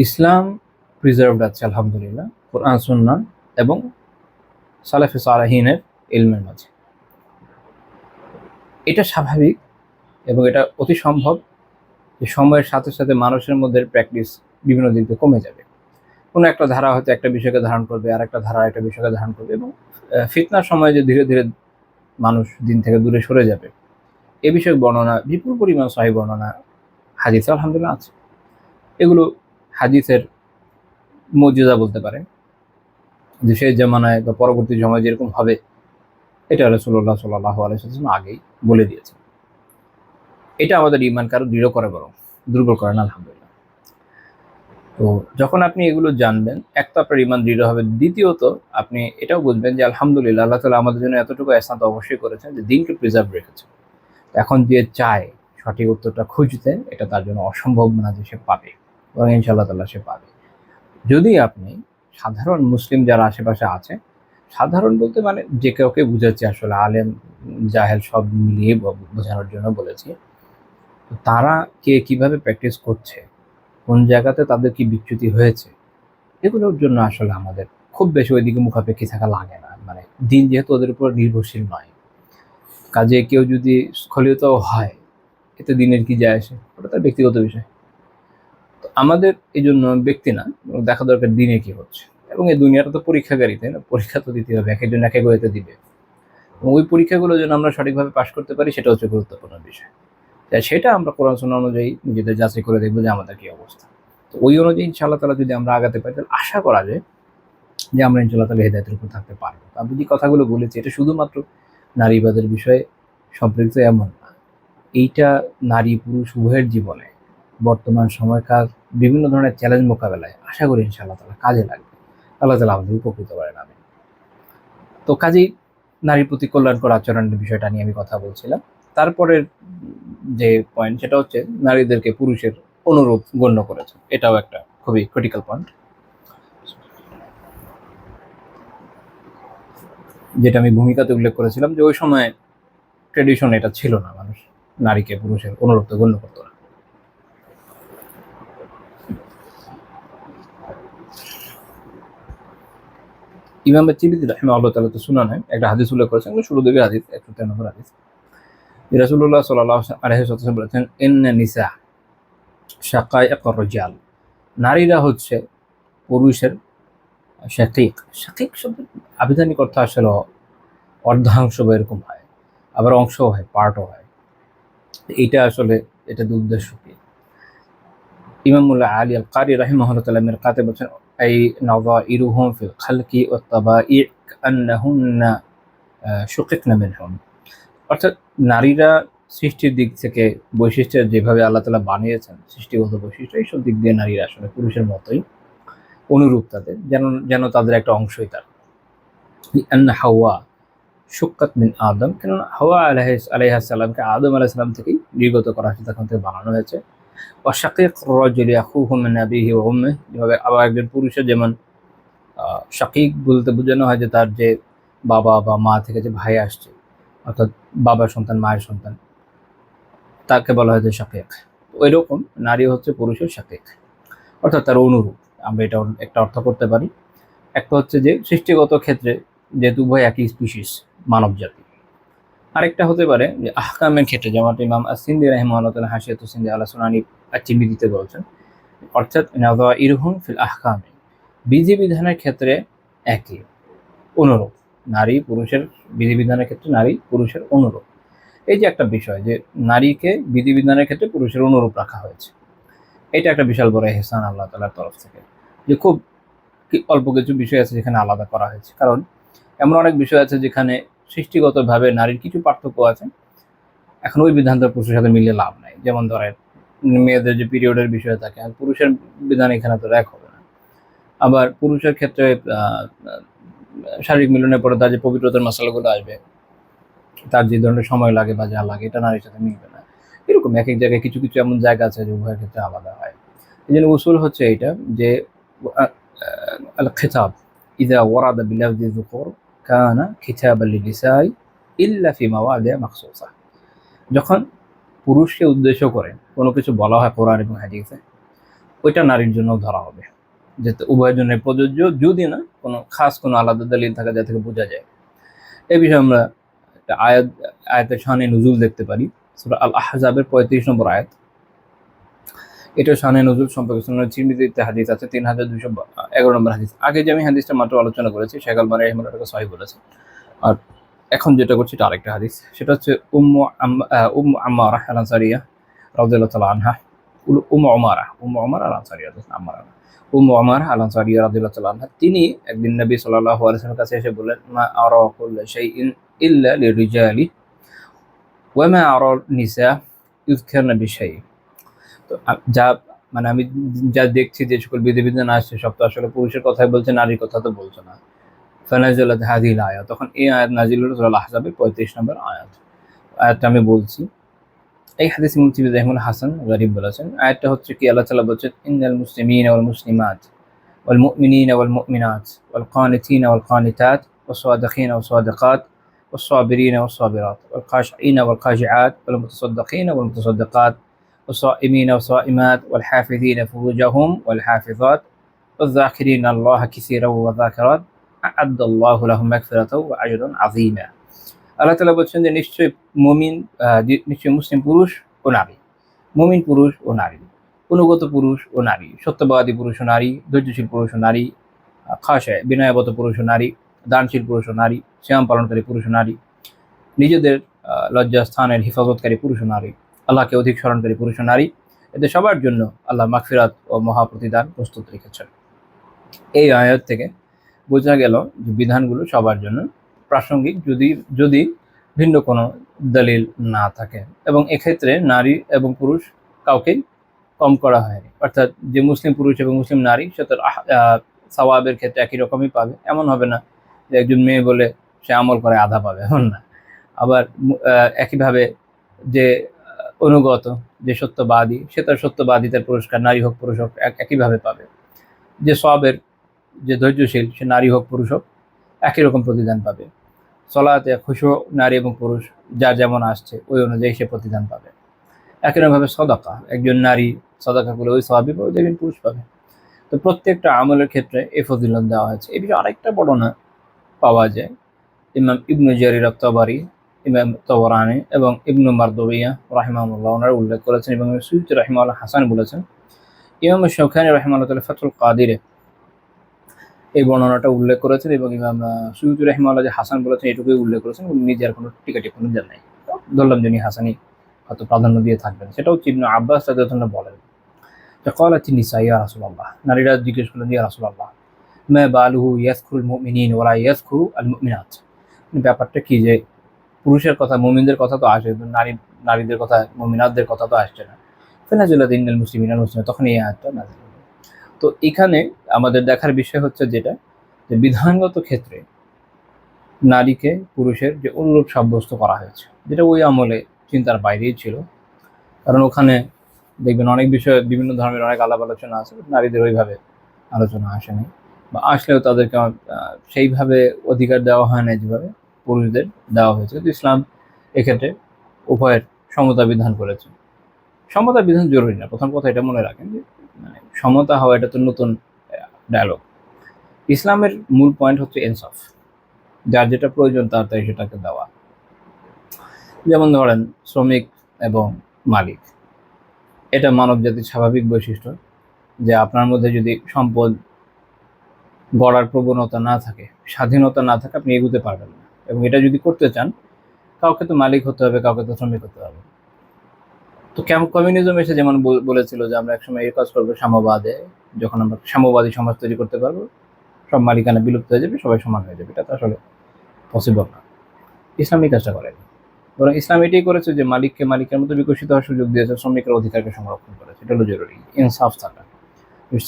ইসলাম প্রিজার্ভড আছে আলহামদুলিল্লাহ কোরআন সুন্নাহ এবং সালাফে সালেহিনের ইলমের মাঝে। এটা স্বাভাবিক এবং এটা অতি সম্ভব যে সময়ের সাথে সাথে মানুষের মধ্যে প্র্যাকটিস বিভিন্ন দিক দিয়ে কমে যাবে। কোনো একটা ধারা হয়তো একটা বিষয়কে ধারণ করবে, আর একটা ধারা একটা বিষয়কে ধারণ করবে, এবং ফিতনার সময় যে ধীরে ধীরে মানুষ দিন থেকে দূরে সরে যাবে এ বিষয়ক বর্ণনা বিপুল পরিমাণ সহিহ বর্ণনা হাদিসে আলহামদুলিল্লাহ আছে। এগুলো হাদিসের মর্যাদা বলতে পারেন, যে সেই জামানায় বা পরবর্তী সময় যেরকম হবে এটা রাসূলুল্লাহ সাল্লাল্লাহু আলাইহি ওয়াসাল্লাম আগেই বলে দিয়েছেন। এটা আমাদের ঈমানকে আরো দৃঢ় করে, বরং দুর্বল করে না আলহামদুলিল্লাহ। তো যখন আপনি এগুলো জানবেন, এক তো আপনার ঈমান দৃঢ় হবে, দ্বিতীয়ত আপনি এটাও বুঝবেন যে আলহামদুলিল্লাহ আল্লাহ তাআলা আমাদের জন্য এতটুকু ইহসান তো অবশ্যই করেছেন যে দিনকে প্রিজার্ভ রেখেছে। এখন যে চায় সঠিক উত্তরটা খুঁজতে, এটা তার জন্য অসম্ভব না যে সে পাবে, এবং ইনশাআল্লাহ তাআলা সে পাবে। যদি আপনি সাধারণ মুসলিম যারা আশেপাশে আছে, সাধারণ বলতে মানে যে কাউকে বুঝাচ্ছি, আসলে আলেম জাহেল সব মিলিয়ে বোঝানোর জন্য বলেছি, তারা কে কিভাবে প্র্যাকটিস করছে, কোন জায়গাতে তাদের কি বিচ্যুতি হয়েছে, এগুলোর জন্য আসলে আমাদের খুব বেশি ওইদিকে মুখাপেক্ষী থাকা লাগে না। মানে দিন যেহেতু ওদের উপর নির্ভরশীল নয়, কাজে কেউ যদি স্খলিতও হয় এতে দিনের কি যায় আসে, ওটা তার ব্যক্তিগত বিষয়। তো আমাদের এই জন্য ব্যক্তি না, দেখা দরকার দিনে কি হচ্ছে। এবং এই দুনিয়াটা তো পরীক্ষাগারী, তাই না? পরীক্ষা তো দিতে হবে, এক একজন এক এক ওয়েতে দিবে, এবং ওই পরীক্ষাগুলো যেন আমরা সঠিকভাবে পাশ করতে পারি সেটা হচ্ছে গুরুত্বপূর্ণ বিষয়। তাই সেটা আমরা কোরআন সুন্নাহ অনুযায়ী নিজেদের যাচাই করে দেখবো যে আমাদের কি অবস্থা। তো ওই অনুযায়ী ইনশাআল্লাহ তাআলা যদি আমরা আগাতে পারি তাহলে আশা করা যায় যে আমরা ইনশাআল্লাহ তাআলা হেদায়েতের উপর থাকতে পারবো। আমি যে কথাগুলো বলেছি এটা শুধুমাত্র নারীবাদের বিষয়ে সম্পৃক্ত এমন না, এইটা নারী পুরুষ উভয়ের জীবনে বর্তমান সময়কার বিভিন্ন ধরনের চ্যালেঞ্জ মোকাবেলায় আশা করি ইনশাআল্লাহ তাআলা কাজে লাগবে। আল্লাহ তাআলা আমাদের উপকৃত করেন। আমি তো কাজেই নারীর প্রতি কল্যাণকর আচরণের বিষয়টা নিয়ে আমি কথা বলছিলাম। তারপরের যে পয়েন্ট সেটা হচ্ছে নারীদেরকে পুরুষের অনুরূপ গণ্য করেছে, এটাও একটা খুবই ক্রিটিক্যাল পয়েন্ট, যেটা আমি ভূমিকাতে উল্লেখ করেছিলাম যে ওই সময় ট্রেডিশন এটা ছিল না, মানুষ নারীকে পুরুষের অনুরূপ গণ্য করতো না। ইমাম তিরমিজি রাহিমাহুল্লাহ তাআলা তো সুনানে একটা হাদিস উল্লেখ করেছেন, শুরু দিকে হাদিস 103 নম্বর হাদিস। রাসূলুল্লাহ সাল্লাল্লাহু আলাইহি ওয়াসাল্লাম বলেছেন, ইন্না নিসা শাকাইকুর রিজাল, নারীরা হচ্ছে পুরুষের শাকিক। শাকিক শব্দের আবিধানিক অর্থ আসলে অর্ধাংশ বা এরকম হয়, আবার অংশও হয়, পার্টও হয়। এটা আসলে এটা উদ্দেশ্য কি? ইমামুল্লাহ আলী আল কারি রাহিমাহুল্লাহ তাআলা মিরকাতে বলেছেন, আই নাযাইরুহুম ফিল খালকি ওয়াত তাবাই কান্নাহুন্না শুকিকনা মিনহুম, অর্থাৎ নারীরা সৃষ্টির দিক থেকে বৈশিষ্ট্যের যেভাবে আল্লাহ তাআলা বানিয়েছেন, সৃষ্টিগত বৈশিষ্ট্য এইসব দিক দিয়ে নারীরা আসলে পুরুষের মতোই অনুরূপ, তাদের যেন যেন তাদের একটা অংশই তার। আন্না হাওয়া শুক্কাত মিন আদম, কেননা হাওয়া আলাইহিস সালামকে আদম আলাইহিস সালাম থেকেই নির্গত করা হয়েছে, তখন থেকে বানানো হয়েছে। ওয়া শাকিক রাজুলি আখুহু মিন আবিহি ওয়া উম্মিহি, যেভাবে আবার একজন পুরুষের যেমন শাকিক বলতে বোঝানো হয় যে তার যে বাবা বা মা থেকে যে ভাই আসছে, অর্থাৎ বাবার সন্তান মায়ের সন্তান, তাকে বলা হয় যে শাকিক। ওই রকম নারী হচ্ছে পুরুষের শাকিক, অর্থাৎ তার অনুরূপ। আমরা এটা একটা অর্থ করতে পারি। একটা হচ্ছে যে সৃষ্টিগত ক্ষেত্রে যেহেতু উভয় একই স্পিসিস, মানব জাতি। আরেকটা হতে পারে যে আহকামের ক্ষেত্রে, যেমন ইমাম আসিন্দি রাহিমাহুল্লাহ তাআলা হাশিয়াতুস সিন্দি আলা সুনানি আত-তিরমিজিতে বলছেন, অর্থাৎ নাযাইরুহুম ফিল আহকাম, বিধিবিধানের ক্ষেত্রে একই, অনুরূপ। নারী পুরুষের বিধিবিধানের ক্ষেত্রে নারী পুরুষের অনুরূপ। এই যে একটা বিষয় যে নারীকে বিধিবিধানের ক্ষেত্রে পুরুষের অনুরূপ রাখা হয়েছে, এটা একটা বিশাল বড় ইহসান আল্লাহ তাআলার তরফ থেকে, যে খুব অল্প কিছু বিষয় আছে যেখানে আলাদা করা হয়েছে। কারণ এমন অনেক বিষয় আছে যেখানে সৃষ্টিগতভাবে নারীর কিছু পার্থক্য আছে, এখন ওই বিধানটা পুরুষের সাথে মিলিয়ে লাভ নাই। যেমন ধরেন মেয়েদের যে পিরিয়ডের বিষয় থাকে, আর পুরুষের বিধান এখানে তো এক হবে না। আবার পুরুষের ক্ষেত্রে শারীরিক মিলনের পরে তার যে পবিত্রতার মশালাগুলো আসবে, তার যে ধরনের সময় লাগে বা যা লাগে, এটা নারীর সাথে মিলবে না। এরকম এক এক জায়গায় কিছু কিছু এমন জায়গা আছে যে উভয়ের ক্ষেত্রে আলাদা হয়। এই জন্য উসুল হচ্ছে এইটা যে আল খিতাব ইদা ওয়ারাদা বিলাফজি যুকুর কানা খিতাবাল লিনিসাই ইল্লা ফি মাওয়াদিআ মাখসুসা। যখন পুরুষকে উদ্দেশ্য করে কোনো কিছু বলা হয় কোরআন এবং হাদিসে, ওইটা নারীর জন্য ধরা হবে, যে উভয়ের জন্য প্রযোজ্য, যদি না কোনো খাস কোনো আলাদা দলিল থাকে যা থেকে বোঝা যায়। এই বিষয়ে আমরা একটা আয়াতের শানে নুজুল দেখতে পারি, সূরা আল আহজাবের 35 নম্বর আয়াত। এটা শানে নজরুল সম্পর্কে সুন্নাহ তিরমিজিতে হাদিস আছে 3211 নম্বর হাদিস। আগে যে আমি হাদিসটা মাত্র আলোচনা করেছি, শেখ আলবানী রাহিমাহুল্লাহ সহিহ বলেছে। আর এখন যেটা করছি এটা আরেকটা হাদিস, সেটা হচ্ছে উম্মু আম্মারা আল আনসারিয়া রাদিয়াল্লাহু তাআলা আনহা। উম্মু উমারা আল আনসারিয়া, আম্মারা না, উম্মু উমারা আল আনসারিয়া রাদিয়াল্লাহু তাআলা আনহা, তিনি একদিন নবী সাল্লাল্লাহু আলাইহি ওয়াসাল্লামের কাছে এসে বললেন, মা আরা কুল্লা শাইইন ইল্লা লিরিজালি ওয়া মা আরা নিসা ইউযকারনা বিশাই। তো যা মানে আমি যা দেখছি যে সকল বিধিবিধান আসছে সব তো আসলে পুরুষের কথাই বলছে, নারীর কথা তো বলছে না। ফানাজালাত হাযিহিল আয়াত, তখন এই আয়াত নাযিল হলো সূরা আল আহজাবের 35 নম্বর আয়াত। আয়াতটা আমি বলছি। এই হাদিস ইমাম তিরমিজি রাহিমাহুল্লাহ হাসান গরীব বলেছেন। আয়াতটা হচ্ছে কি, আল্লাহ তাআলা বলছেন, ইন্নাল মুসলিমিনা ওয়াল মুসলিমাত ওয়াল মুমিনিনা ওয়াল মুমিনাত ওয়াল কানিতিনা ওয়াল কানিতাত ওয়াস সাদিকিনা ওয়াস সাদিকাত ওয়াস সাবিরিনা ওয়াস সাবিরাত ওয়াল খাশিঈনা ওয়াল খাশিআত ওয়াল মুতাসাদ্দিকিনা ওয়াল মুতাসাদ্দিকাত والصائمين والصائمات والحافظين فروجهم والحافظات والذاكرين الله كثيرا والذاكرات أعد الله لهم مغفرة وأجرا عظيما। আল্লাহ তাআলা বলছেন যে নিশ্চয়ই নিশ্চয়ই মুসলিম পুরুষ ও নারী, মুমিন পুরুষ ও নারী, অনুগত পুরুষ ও নারী, সত্যবাদী পুরুষ ও নারী, ধৈর্যশীল পুরুষ ও নারী, খাশে বিনয়বত পুরুষ ও নারী, দানশীল পুরুষ ও নারী, সিয়াম পালনকারী পুরুষ ও নারী, নিজেদের লজ্জাস্থানের হেফাজতকারী পুরুষ ও নারী, আল্লাহকে অধিক স্মরণকারী পুরুষ ও নারী, এদের সবার জন্য আল্লাহ মাগফিরাত ও মহাপ্রতিদান প্রস্তুত রেখেছেন। এই আয়াত থেকে বোঝা গেল যে বিধানগুলো সবার জন্য প্রাসঙ্গিক, যদি ভিন্ন কোনো দলিল না থাকে, এবং এক্ষেত্রে নারী এবং পুরুষ কাউকেই কম করা হয়নি। অর্থাৎ যে মুসলিম পুরুষ এবং মুসলিম নারী সে তার সওয়াবের ক্ষেত্রে একই রকমই পাবে, এমন হবে না যে একজন মেয়ে বলে সে আমল করে আধা পাবে, এমন না। আবার একইভাবে যে অনুগত, যে সত্যবাদী, সে তার সত্যবাদিতার পুরস্কার নারী হোক পুরুষ হোক একইভাবে পাবে। যে সওয়াবের, যে ধৈর্যশীল, সে নারী হোক পুরুষ হোক একই রকম প্রতিদান পাবে। সলাতে খুশু নারী এবং পুরুষ যার যেমন আসছে ওই অনুযায়ী সে প্রতিদান পাবে। একই রকমভাবে সদাকা, একজন নারী সদাকা করলে ওই সওয়াবই পাবে যেদিন পুরুষ পাবে। তো প্রত্যেকটা আমলের ক্ষেত্রে এই ফজিলত দেওয়া হয়েছে। এই বিষয়ে আরেকটা বর্ণনা পাওয়া যায়, ইমাম ইবনু জারির আত-তাবারি, ইমাম তাবরানি এবং ইবনু মারদুবিয়া রাহিমাহুল্লাহ ওনারা উল্লেখ করেছেন, এবং সুয়ুতি রাহিমাহুল্লাহ হাসান বলেছেন। ইমাম শাওকানি রাহিমাহুল্লাহ তাআলা ফাতহুল কাদিরে এই বর্ণনাটা উল্লেখ করেছেন, এবং ইমাম সুয়ুতি রাহিমাহুল্লাহ যে হাসান বলেছেন এটুকুই উল্লেখ করেছেন, উনি নিজের কোনো টিকাটিপনি দেন নাই। ধরলাম যিনি হাসানি হয়তো প্রাধান্য দিয়ে থাকবেন। সেটাও ইবনু আব্বাস রাদিয়াল্লাহু আনহু বলেন যে ক্বালাত নিসা ইয়া রাসূলুল্লাহ, নারীরা জিজ্ঞেস করলেন, ইয়া রাসূলুল্লাহ মা বালুহু ইয়াযকুরুল মুমিনিন ওয়া লা ইয়াযকুরু আল মুমিনাত, ব্যাপারটা কি যে পুরুষের কথা, মুমিনদের কথা তো আসে, নারীদের কথা, মুমিনাতদের কথা তো আসছে না। ফানাজালাত ইন্নাল মুসলিমিনা ওয়াল মুসলিমাত, তখন এই আয়াতটা নাযিল হলো। তো এখানে আমাদের দেখার বিষয় হচ্ছে যেটা, যে বিধানগত ক্ষেত্রে নারীকে পুরুষের যে অনুরূপ সাব্যস্ত করা হয়েছে, যেটা ওই আমলে চিন্তার বাইরেই ছিল। কারণ ওখানে দেখবেন অনেক বিষয়ে বিভিন্ন ধর্মের অনেক আলাপ আলোচনা আছে, নারীদের ওইভাবে আলোচনা আসেনি, বা আসলেও তাদেরকে সেইভাবে অধিকার দেওয়া হয় না যেভাবে পুরুষদের দেওয়া হয়েছে। কিন্তু ইসলাম এক্ষেত্রে উভয়ের সমতা বিধান করেছে। সমতা বিধান জরুরি না, প্রথম কথা এটা মনে রাখেন যে মানে সমতা হওয়া এটা তো নতুন ডায়লগ। ইসলামের মূল পয়েন্ট হচ্ছে ইনসাফ, যার যেটা প্রয়োজন তার সেটাকে দেওয়া। যেমন ধরেন শ্রমিক এবং মালিক, এটা মানব জাতির স্বাভাবিক বৈশিষ্ট্য যে আপনার মধ্যে যদি সম্পদ গড়ার প্রবণতা না থাকে, স্বাধীনতা না থাকে, আপনি এগোতে পারবেন না। এবং এটা যদি করতে চান, কাউকে তো মালিক হতে হবে, কাউকে তো শ্রমিক হতে হবে। তো কমিউনিজম এসে যেমন বলেছিল যে আমরা একসময় এই কাজ করবো সাম্যবাদে, যখন আমরা সাম্যবাদী সমাজ তৈরি করতে পারবো, সব মালিকানা বিলুপ্ত হয়ে যাবে, সবাই সমান হয়ে যাবে। এটা তো আসলে পসিবল না। ইসলাম এই কাজটা করেনি। বরং ইসলাম এটাই করেছে যে মালিককে মালিকের মতো বিকশিত হওয়ার সুযোগ দিয়েছে, শ্রমিকের অধিকারকে সংরক্ষণ করেছে। এটা হলো জরুরি, ইনসাফ থাকা।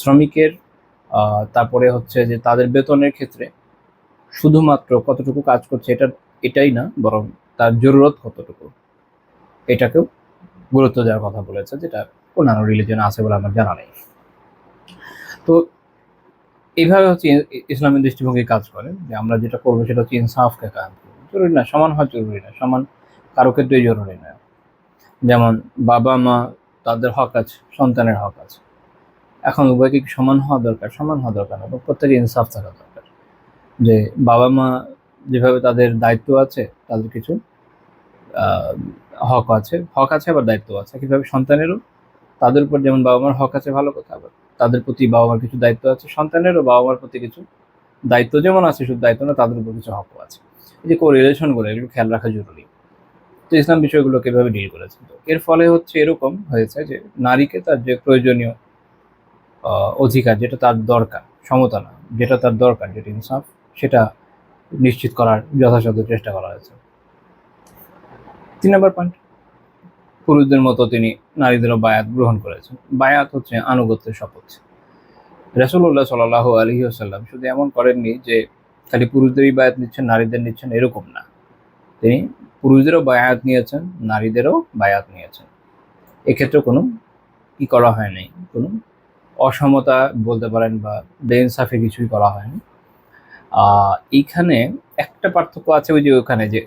শ্রমিকের তারপরে হচ্ছে যে তাদের বেতনের ক্ষেত্রে শুধুমাত্র কতটুকু কাজ করছে এটাই না, বরং তার জরুরত কতটুকু এটাকেও গুরুত্ব দেওয়ার কথা বলেছে, যেটা অন্যান্য রিলিজনে আছে বলে আমার জানা নেই। তো এইভাবে হচ্ছে ইসলামের দৃষ্টিভঙ্গি কাজ করে যে আমরা যেটা করবো সেটা হচ্ছে ইনসাফকে কায়েম করবো। জরুরি না সমান হওয়া, জরুরি না সমান কারো ক্ষেত্রেই জরুরি না। যেমন বাবা মা, তাদের হক আছে, সন্তানের হক আছে, এখন উভয়কে সমান হওয়া দরকার, সমান হওয়া দরকার না, প্রত্যেকে ইনসাফ থাকা দরকার। যে বাবা মা যেভাবে তাদের দায়িত্ব আছে, তাদের কিছু হক আছে, আবার দায়িত্ব আছে, কিভাবে সন্তানেরও তাদের উপর যেমন বাবা মার হক আছে, ভালো কথা, আবার তাদের প্রতি বাবা মার কিছু দায়িত্ব আছে, সন্তানেরও বাবা মার প্রতি কিছু দায়িত্ব যেমন আছে, শুধু দায়িত্ব না, তাদের উপর কিছু হকও আছে। এই যে কোরিলেশনগুলো, এগুলো খেয়াল রাখা জরুরি। তো ইসলাম বিষয়গুলোকে এভাবে ডিল করেছে। তো এর ফলে হচ্ছে এরকম হয়েছে যে নারীকে তার যে প্রয়োজনীয় অধিকার, যেটা তার দরকার, সমতা না, যেটা তার দরকার, যেটা ইনসাফ, সেটা নিশ্চিত করার যথাসাধ্য চেষ্টা করা হয়েছে। 3 নম্বর পয়েন্ট, পুরুষদের মতো তিনি নারীদেরও বায়াত গ্রহণ করেছেন। বায়াত হচ্ছে আনুগত্যের শপথ। রাসূলুল্লাহ সাল্লাল্লাহু আলাইহি ওয়াসাল্লাম শুধু এমন করেননি যে খালি পুরুষদেরই বায়াত নিচ্ছেন, নারীদের নিচ্ছেন, এরকম না। তিনি পুরুষদেরও বায়াত নিয়েছেন, নারীদেরও বায়াত নিয়েছেন। এক্ষেত্রে কোনো কি করা হয়নি, কোনো অসমতা বলতে পারেন বা বেইনসাফি কিছুই করা হয়নি। এইখানে একটা পার্থক্য আছে, ওই যে ওখানে যে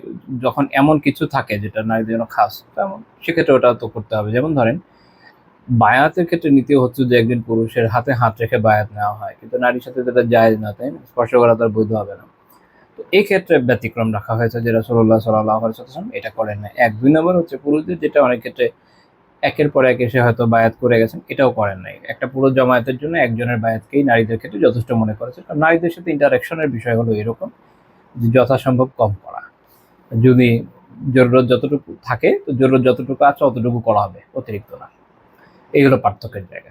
যখন এমন কিছু থাকে যেটা নারীদের জন্য খাস, তেমন সেক্ষেত্রে ওটা তো করতে হবে। যেমন ধরেন বায়াতের ক্ষেত্রে নীতিও হচ্ছে যে একজন পুরুষের হাতে হাত রেখে বায়াত নেওয়া হয়, কিন্তু নারীর সাথে যেটা জায়েজ না, তাই না, স্পর্শ করা তার বৈধ হবে না। তো এই ক্ষেত্রে ব্যতিক্রম রাখা হয়েছে যে রাসূলুল্লাহ সাল্লাল্লাহু আলাইহি ওয়াসাল্লাম এটা করেন না। 1-2 নম্বর হচ্ছে পুরুষদের যেটা অনেক ক্ষেত্রে একের পর এক এসে হয়তো বায়াত করে গেছেন, এটাও করেন নাই। একটা পুরো জামায়াতের জন্য একজনের বায়াতকেই নারীদের ক্ষেত্রে যথেষ্ট মনে করেছে। কারণ নারীদের সাথে ইন্টারাকশনের বিষয় হলো এরকম যে যথাসম্ভব কম করা। যদি জরুরত যতটুকু থাকে, তো জরুরত যতটুকু আছে অতটুকু করা হবে, অতিরিক্ত না। এই হলো পার্থক্যের জায়গা।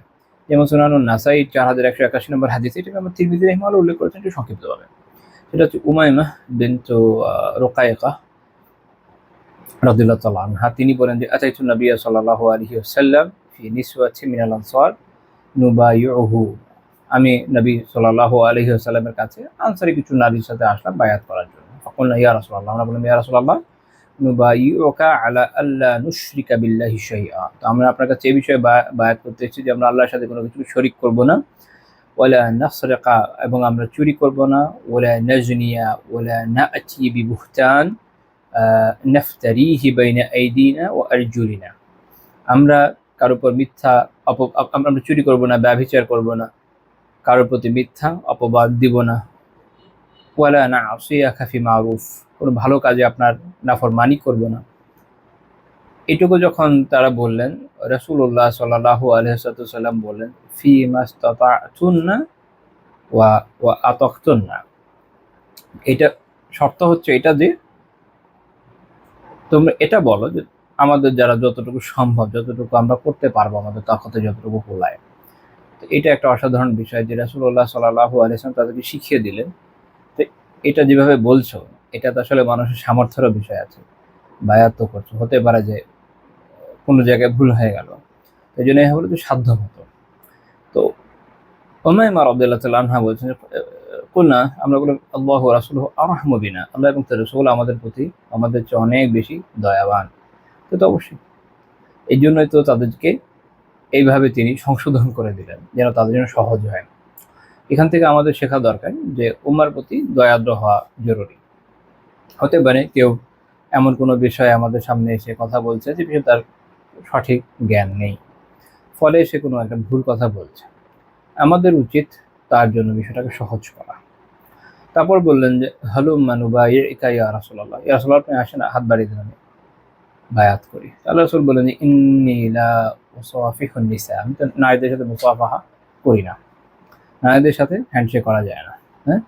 যেমন সুনানুন নাসাই 4181 নম্বর হাদিস, এটা আমরা তিরমিজি রাহিমাহুল্লাহ উল্লেখ করেছেন একটু সংক্ষিপ্তভাবে। সেটা হচ্ছে উমাইমা বিনতু রুকায়কা রাদিয়াল্লাহু তাআলা আনহা, তিনি বলেন যে আতাইতু নবী সাল্লাল্লাহু আলাইহি ওয়াসাল্লাম ফি নিসওয়াতি মিনাল আনসার নুবাইউহু, আমি নবী সাল্লাল্লাহু আলাইহি ওয়াসাল্লামের কাছে আনসারী কিছু নারীর সাথে আসলাম বায়াত করার জন্য। ফাকুলনা ইয়া রাসূলুল্লাহ, আমরা বললাম ইয়া রাসূলুল্লাহ নুবাইউকা আলা আল্লা নুশরিকা বিল্লাহি শাইআ, তো আমরা আপনার কাছে এই বিষয়ে বায়াত করতে এসেছি যে আমরা আল্লাহর সাথে কোনো কিছু শরীক করব না, ওয়ালা নাসরিকা, এবং আমরা চুরি করব না, ওয়ালা নাজনিয়া, ওয়ালা নাআতি বিবুহতান নাফতারিহি বাইনা আইদিনা ওয়া আরজুলিনা, আমরা কারোর উপর মিথ্যা আমরা চুরি করব না, ব্যভিচার করব না, কারোর প্রতি মিথ্যা অপবাদ দিব না, ওয়ালা নাসিয়াকা ফি মারুফ, কোনো ভালো কাজে আপনার নাফরমানি করব না। এটুকু যখন তারা বললেন, রাসূলুল্লাহ সাল্লাল্লাহু আলাইহি ওয়াসাল্লাম বললেন ফি মাস্তাতাতুন্না ওয়া আতাকতুন্না, এটা শর্ত হচ্ছে এটা যে তোমরা এটা বলো যে আমাদের যারা যতটুকু সম্ভব, যতটুকু আমরা করতে পারবো, আমাদের তাকতে যতটুকু কোলায়। তো এটা একটা অসাধারণ বিষয় যে রাসূলুল্লাহ সাল্লাল্লাহু আলাইহি ওয়াসাল্লাম তাদেরকে শিখিয়ে দিলেন। তো এটা যেভাবে বলছো, এটা তো আসলে মানুষের সামর্থ্যের বিষয় আছে। বায়াত তো করছো, হতে পারে যে কোনো জায়গায় ভুল হয়ে গেল, এই জন্য হলো যে সাধ্য মতো। তো উমাইমা রাদিয়াল্লাহু তাআলা আনহা বলছেন, কুলনা, আমরা বললাম আল্লাহু ওয়া রাসূলুহু আরহামু বিনা, আল্লাহ এবং তার রাসূল আমাদের প্রতি আমাদের চেয়ে অনেক বেশি দয়াবান। তো অবশ্যই এই জন্যই তো তাদেরকে এইভাবে তিনি সংশোধন করে দিলেন যেন তাদের জন্য সহজ হয়। এখান থেকে আমাদের শেখা দরকার যে উম্মার প্রতি দয়াদ্র হওয়া জরুরি। হতে পারে কেউ এমন কোনো বিষয়ে আমাদের সামনে এসে কথা বলছে যে বিষয়ে তার সঠিক জ্ঞান নেই, ফলে সে কোনো একটা ভুল কথা বলছে, আমাদের উচিত তার জন্য বিষয়টাকে সহজ করা। তারপর বললেন যে হালুম্মা নুবাইউকা ইয়া রাসূলুল্লাহ, ইয়া রাসূলুল্লাহ আপনি আসেন, হাত বাড়িয়ে দিন, আমি বায়াত করি। আল্লাহ রাসূল বললেন যে ইন্নী লা উসাফিহুন নিসা, আমি তো নারীদের সাথে মুসাফাহা করি না, নারীদের সাথে হ্যান্ডশেক করা যায় না। হ্যাঁ,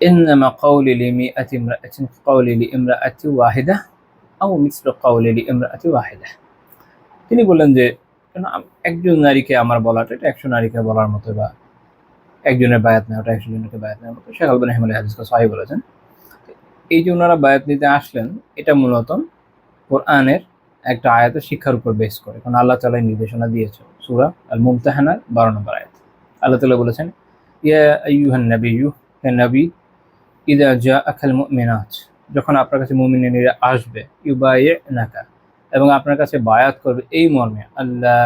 ইন্নামা কাওলি লিমিআতি ইমরাআতিন কাওলি লিইমরাআতি ওয়াহিদা আও মিসলু কাওলি লিইমরাআতি ওয়াহিদা, তিনি বললেন যে কেন একজন নারীকে আমার বলাটা এটা 100 নারীকে বলার মতো, বা একজনের বায়াত নেওয়াটা 100 জনকে বায়াত নেওয়ার মতো। শেখ আলবানী রাহিমাহুল্লাহ হাদিসকে সহিহ বলেছেন। এই যে ওনারা বায়াত নিতে আসলেন, এটা মূলত কোরআনের একটা আয়াতের শিক্ষার উপর বেস করে, কারণ আল্লাহ তাআলা নির্দেশনা দিয়েছে। সূরা আল মুমতাহানার 12 নম্বর আয়াত। আল্লাহ তাআলা বলেছেন, ইয়া আইয়ুহান নাবিয়্যু, হে নবী, ইযা জাআকাল মুমিনাত, যখন আপনার কাছে মুমিনেরা আসবে, ইউবাইনাকা, এবং আপনার কাছে বায়াত করবে এই মর্মে, আল্লাহ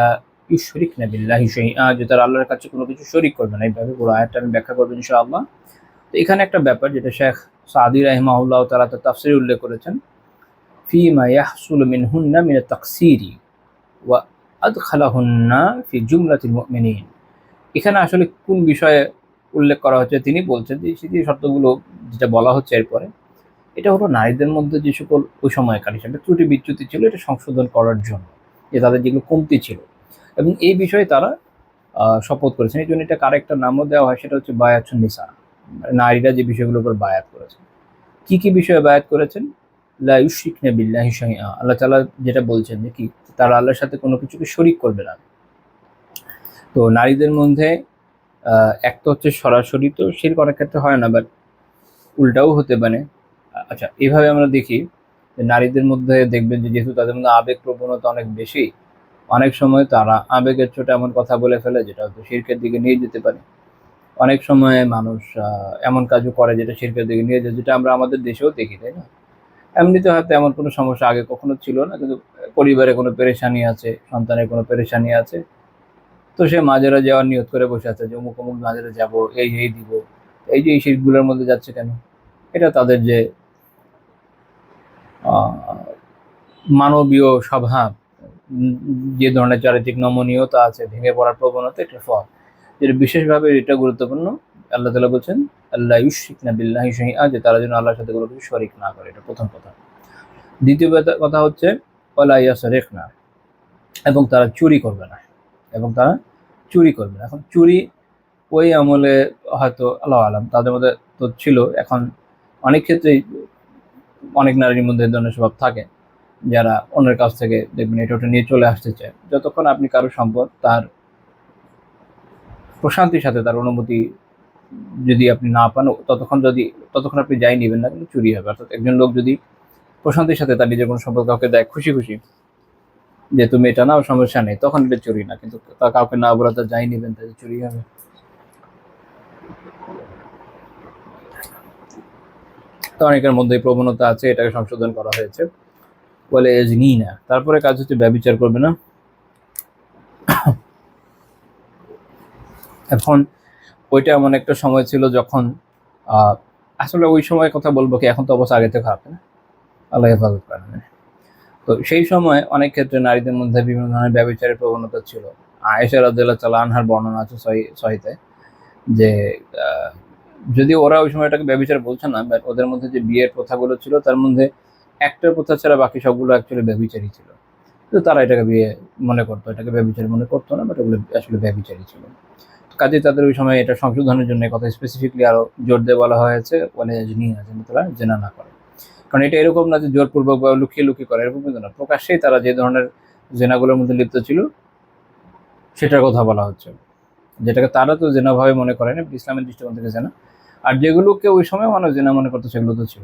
ইউশরিকনা বিল্লাহি শাইআ, যে তারা আল্লাহর কাছে কোনো কিছু শরীক করবে না। এইভাবে পুরো আয়াতটা আমি ব্যাখ্যা করবো ইনশাআল্লাহ। তো এখানে একটা ব্যাপার যেটা শেখ সাদি রাহিমাহুল্লাহ তাআলা তার তাফসীরে উল্লেখ করেছেন, ফিমা ইয়াহসুলু মিনহুন্না মিন আত-তাকসিরি ওয়া আদখালাহুন্না ফি জুমলাতিল মুমিনিন। এখানে আসলে কোন বিষয়ে উল্লেখ করা হচ্ছে তিনি বলছেন যে সেই শর্তগুলো যেটা বলা হচ্ছে এরপরে, এটা হলো নারীদের মধ্যে যে সকল ওই সময়কার হিসাবে ত্রুটি বিচ্যুতি ছিল এটা সংশোধন করার জন্য, যে তাদের যেগুলো কমতি ছিল, এবং এই বিষয়ে তারা শপথ করেছেন। এই জন্য এটা আরেকটা নামও দেওয়া হয়, সেটা হচ্ছে বায়াতুন নিসা, নারীরা যে বিষয়গুলোর উপর বায়াত করেছেন। কি কি বিষয়ে বায়াত করেছেন? লা ইউশরিকনা বিল্লাহি শাইআ, আল্লাহ তাআলা যেটা বলছেন যে কি তারা আল্লাহর সাথে কোনো কিছুকে শরীক করবে না। তো নারীদের মধ্যে একটা হচ্ছে সরাসরি তো শিরক অনেক ক্ষেত্রে হয় না, বাট উল্টাও হতে পারে। আচ্ছা, এইভাবে আমরা দেখি যে নারীদের মধ্যে দেখবেন যে যেহেতু তাদের মধ্যে আবেগ প্রবণতা অনেক বেশি, অনেক সময় তারা আবেগের চোটে এমন কথা বলে ফেলে যেটা হয়তো শিরকের দিকে নিয়ে যেতে পারে। অনেক সময় মানুষ এমন কাজও করে যেটা শিরকের দিকে নিয়ে যায়, যেটা আমরা আমাদের দেশেও দেখি, তাই না? এমনিতে হয়তো এমন কোনো সমস্যা আগে কখনো ছিল না, কিন্তু পরিবারে কোনো পেরেশানি আছে, সন্তানের কোনো পেরেশানি আছে, তো সে মাজারে যাওয়ার নিয়ত করে বসে আছে যে অমুক অমুক মাজারে যাবো, এই এই দিব। এই যে এই শিরকগুলোর মধ্যে যাচ্ছে কেন? এটা তাদের যে মানবীয় স্বভাব, যে ধরনের চারিত্রিক নমনীয়তা আছে, ভেঙে পড়ার প্রবণতা, এটা ফল, যেটা বিশেষভাবে এটা গুরুত্বপূর্ণ। আল্লাহ তাআলা বলছেন, আল্লাহ ইউশরিকনা বিল্লাহি শাইআ, যে তারা যেন আল্লাহর সাথে কোনো কিছু শরীক না করে। এটা প্রথম কথা। দ্বিতীয় কথা হচ্ছে ওয়ালা ইয়াসরিকনা, এবং তারা চুরি করবে না, এবং তারা চুরি করবে না। এখন চুরি ওই আমলে হয়তো আল্লাহ আলাম তাদের মধ্যে তো ছিল, এখন অনেক ক্ষেত্রেই অনেক নারীর মধ্যে এই ধরনের স্বভাব থাকে, যারা অন্যের কাছ থেকে দেখবেন এটা ওটা নিয়ে চলে আসতে চায়। যতক্ষণ আপনি কারো সম্পদ তার প্রশান্তির সাথে, তার অনুমতি যদি আপনি না পান, ততক্ষণ আপনি যাই নেবেন না, কিন্তু চুরি হবে। অর্থাৎ একজন লোক যদি প্রশান্তির সাথে তার নিজের কোনো সম্পদ কাউকে দেয় খুশি খুশি, যে তুমি এটা নাও, সমস্যা নেই, তখন এটা চুরি না। কিন্তু তা কাউকে না বলা, তার যাই নেবেন, তাহলে চুরি হবে। তো অনেকের মধ্যে প্রবণতা আছে, এটাকে সংশোধন করা হয়েছে, বলে এজনি না। তারপরে কাজ হচ্ছে ব্যভিচার করবে না। এখন ওইটা এমন একটা সময় ছিল যখন আসলে ওই সময় কথা বলবো কি, এখন তো অবস্থা আগে থেকে খারাপ না, আল্লাহ হেফাজত করেন। তো সেই সময় অনেক ক্ষেত্রে নারীদের মধ্যে বিভিন্ন ধরনের ব্যভিচারের প্রবণতা ছিল। আয়েশা রাদিয়াল্লাহু তাআলা আনহার বর্ণনা আছে সহিতে, যে যদিও ওরা ওই সময় এটাকে ব্যভিচার বলছে না, বাট ওদের মধ্যে যে বিয়ের প্রথাগুলো ছিল তার মধ্যে একটার প্রথা ছাড়া বাকি সবগুলো অ্যাকচুয়ালি ব্যভিচারই ছিল। তো তারা এটাকে বিয়ে মনে করতো, এটাকে ব্যভিচার মনে করতো না, বাট ওগুলো আসলে ব্যভিচারই ছিল। কাজে তাদের ওই সময় এটা সংশোধনের জন্য কথা স্পেসিফিকলি আরো জোর দিয়ে বলা হয়েছে, বলে যিনি যেন তারা জেনা না করে। কারণ এটা এরকম না যে জোরপূর্বক বা লুকিয়ে লুকিয়ে করে, এরকম কিন্তু না, প্রকাশ্যেই তারা যে ধরনের জেনাগুলোর মধ্যে লিপ্ত ছিল সেটার কথা বলা হচ্ছে, যেটাকে তারা তো জেনাভাবে মনে করে না, ইসলামের দৃষ্টিকোণ থেকে জেনা। আর যেগুলোকে ওই সময় মানুষ জেনা মনে করতো সেগুলো তো ছিল।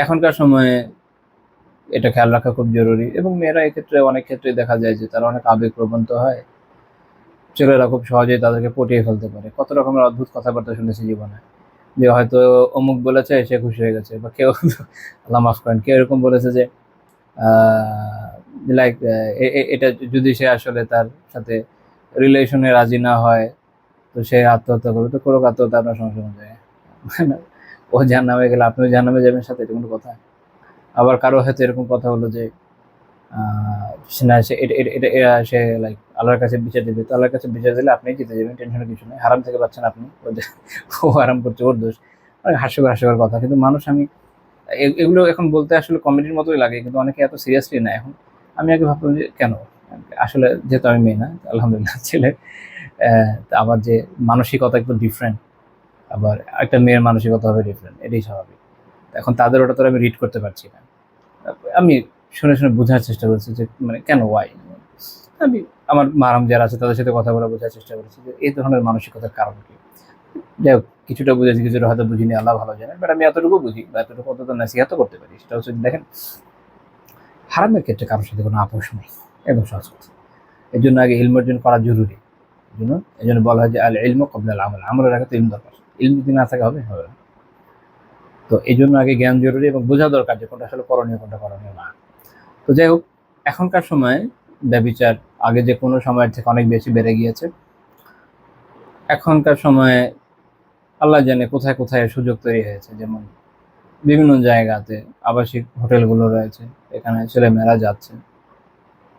এখনকার সময়ে এটা খেয়াল রাখা খুব জরুরি। এবং মেয়েরা এক্ষেত্রে অনেক ক্ষেত্রে দেখা যায় যে তারা অনেক আবেগপ্রবণ হয়, ছেলেরা খুব সহজেই তাদেরকে পটিয়ে ফেলতে পারে। কত রকমের অদ্ভুত কথাবার্তা শুনেছি জীবনে, যে হয়তো অমুক বলেছে সে খুশি হয়ে গেছে, বা কেউ আল্লাহ মাফ করেন, কেউ এরকম বলেছে যে লাইক এটা যদি সে আসলে তার সাথে রিলেশনে রাজি না হয় তো সে আত্মহত্যা করবে। তো কোনো আত্মহত্যা আপনার সমস্যা যায়, ও জাহান্নামে গেলে আপনিও জাহান্নামে যাবেন সাথে, এটা কোনো কথা? আবার কারো হয়তো এরকম কথা হলো যে না, সে লাইক আল্লাহর কাছে বিচার দিবে, তো আল্লাহর কাছে বিচার দিলে আপনি জিতে যাবেন, টেনশনের কিছু নেই, হারাম থেকে পাচ্ছেন আপনি, ও আরাম করছে, ওর দোষ। অনেক হাস্যকর কথা, কিন্তু মানুষ, আমি এগুলো এখন বলতে আসলে কমেডির মতোই লাগে, কিন্তু অনেকে এত সিরিয়াসলি না এখন। আমি আগে ভাবতাম যে কেন, আসলে যেহেতু আমি মেয়ে না, আলহামদুলিল্লাহ ছেলে, আমার যে মানসিকতা একটু ডিফারেন্ট, আবার একটা মেয়ের মানসিকতা হবে ডিফারেন্ট, এটাই স্বাভাবিক। এখন তাদের ওটা তো আমি রিড করতে পারছি না, আমি শুনে শুনে বোঝার চেষ্টা করছি যে মানে কেন, ওয়াই। আমি আমার মারাম যারা আছে তাদের সাথে কথা বলে বোঝার চেষ্টা করেছি যে এই ধরনের মানসিকতার কারণ কি। যাই হোক, কিছুটা বুঝেছি, কিছুটা হয়তো বুঝিনি, আল্লাহ ভালো জানেন, বাট আমি এতটুকু বুঝি বা এতটুকু অন্তত নাসিহাত করতে পারি। সেটা হচ্ছে দেখেন, হারামের ক্ষেত্রে কারোর সাথে কোনো আপোষ নেই, একদম সহজ কথা। এর জন্য আগে ইলম অর্জন করা জরুরি। এই জন্য বলা হয় যে আল ইলমু ক্বাবলা আল আমাল, আমলের আগে তো ইলম দরকার। ইলম যদি না থাকে হবে হবে না। তো এই জন্য আগে জ্ঞান জরুরি এবং বোঝা দরকার যে কোনটা আসলে করণীয়, কোনটা করণীয় না। তো যাই হোক, এখনকার সময় ব্যভিচার আগে যে কোনো সময়ের থেকে অনেক বেশি বেড়ে গিয়েছে। এখনকার সময়ে আল্লাহ জানে কোথায় কোথায় সুযোগ তৈরি হয়েছে, যেমন বিভিন্ন জায়গাতে আবাসিক হোটেলগুলো রয়েছে, এখানে ছেলেমেয়েরা যাচ্ছে।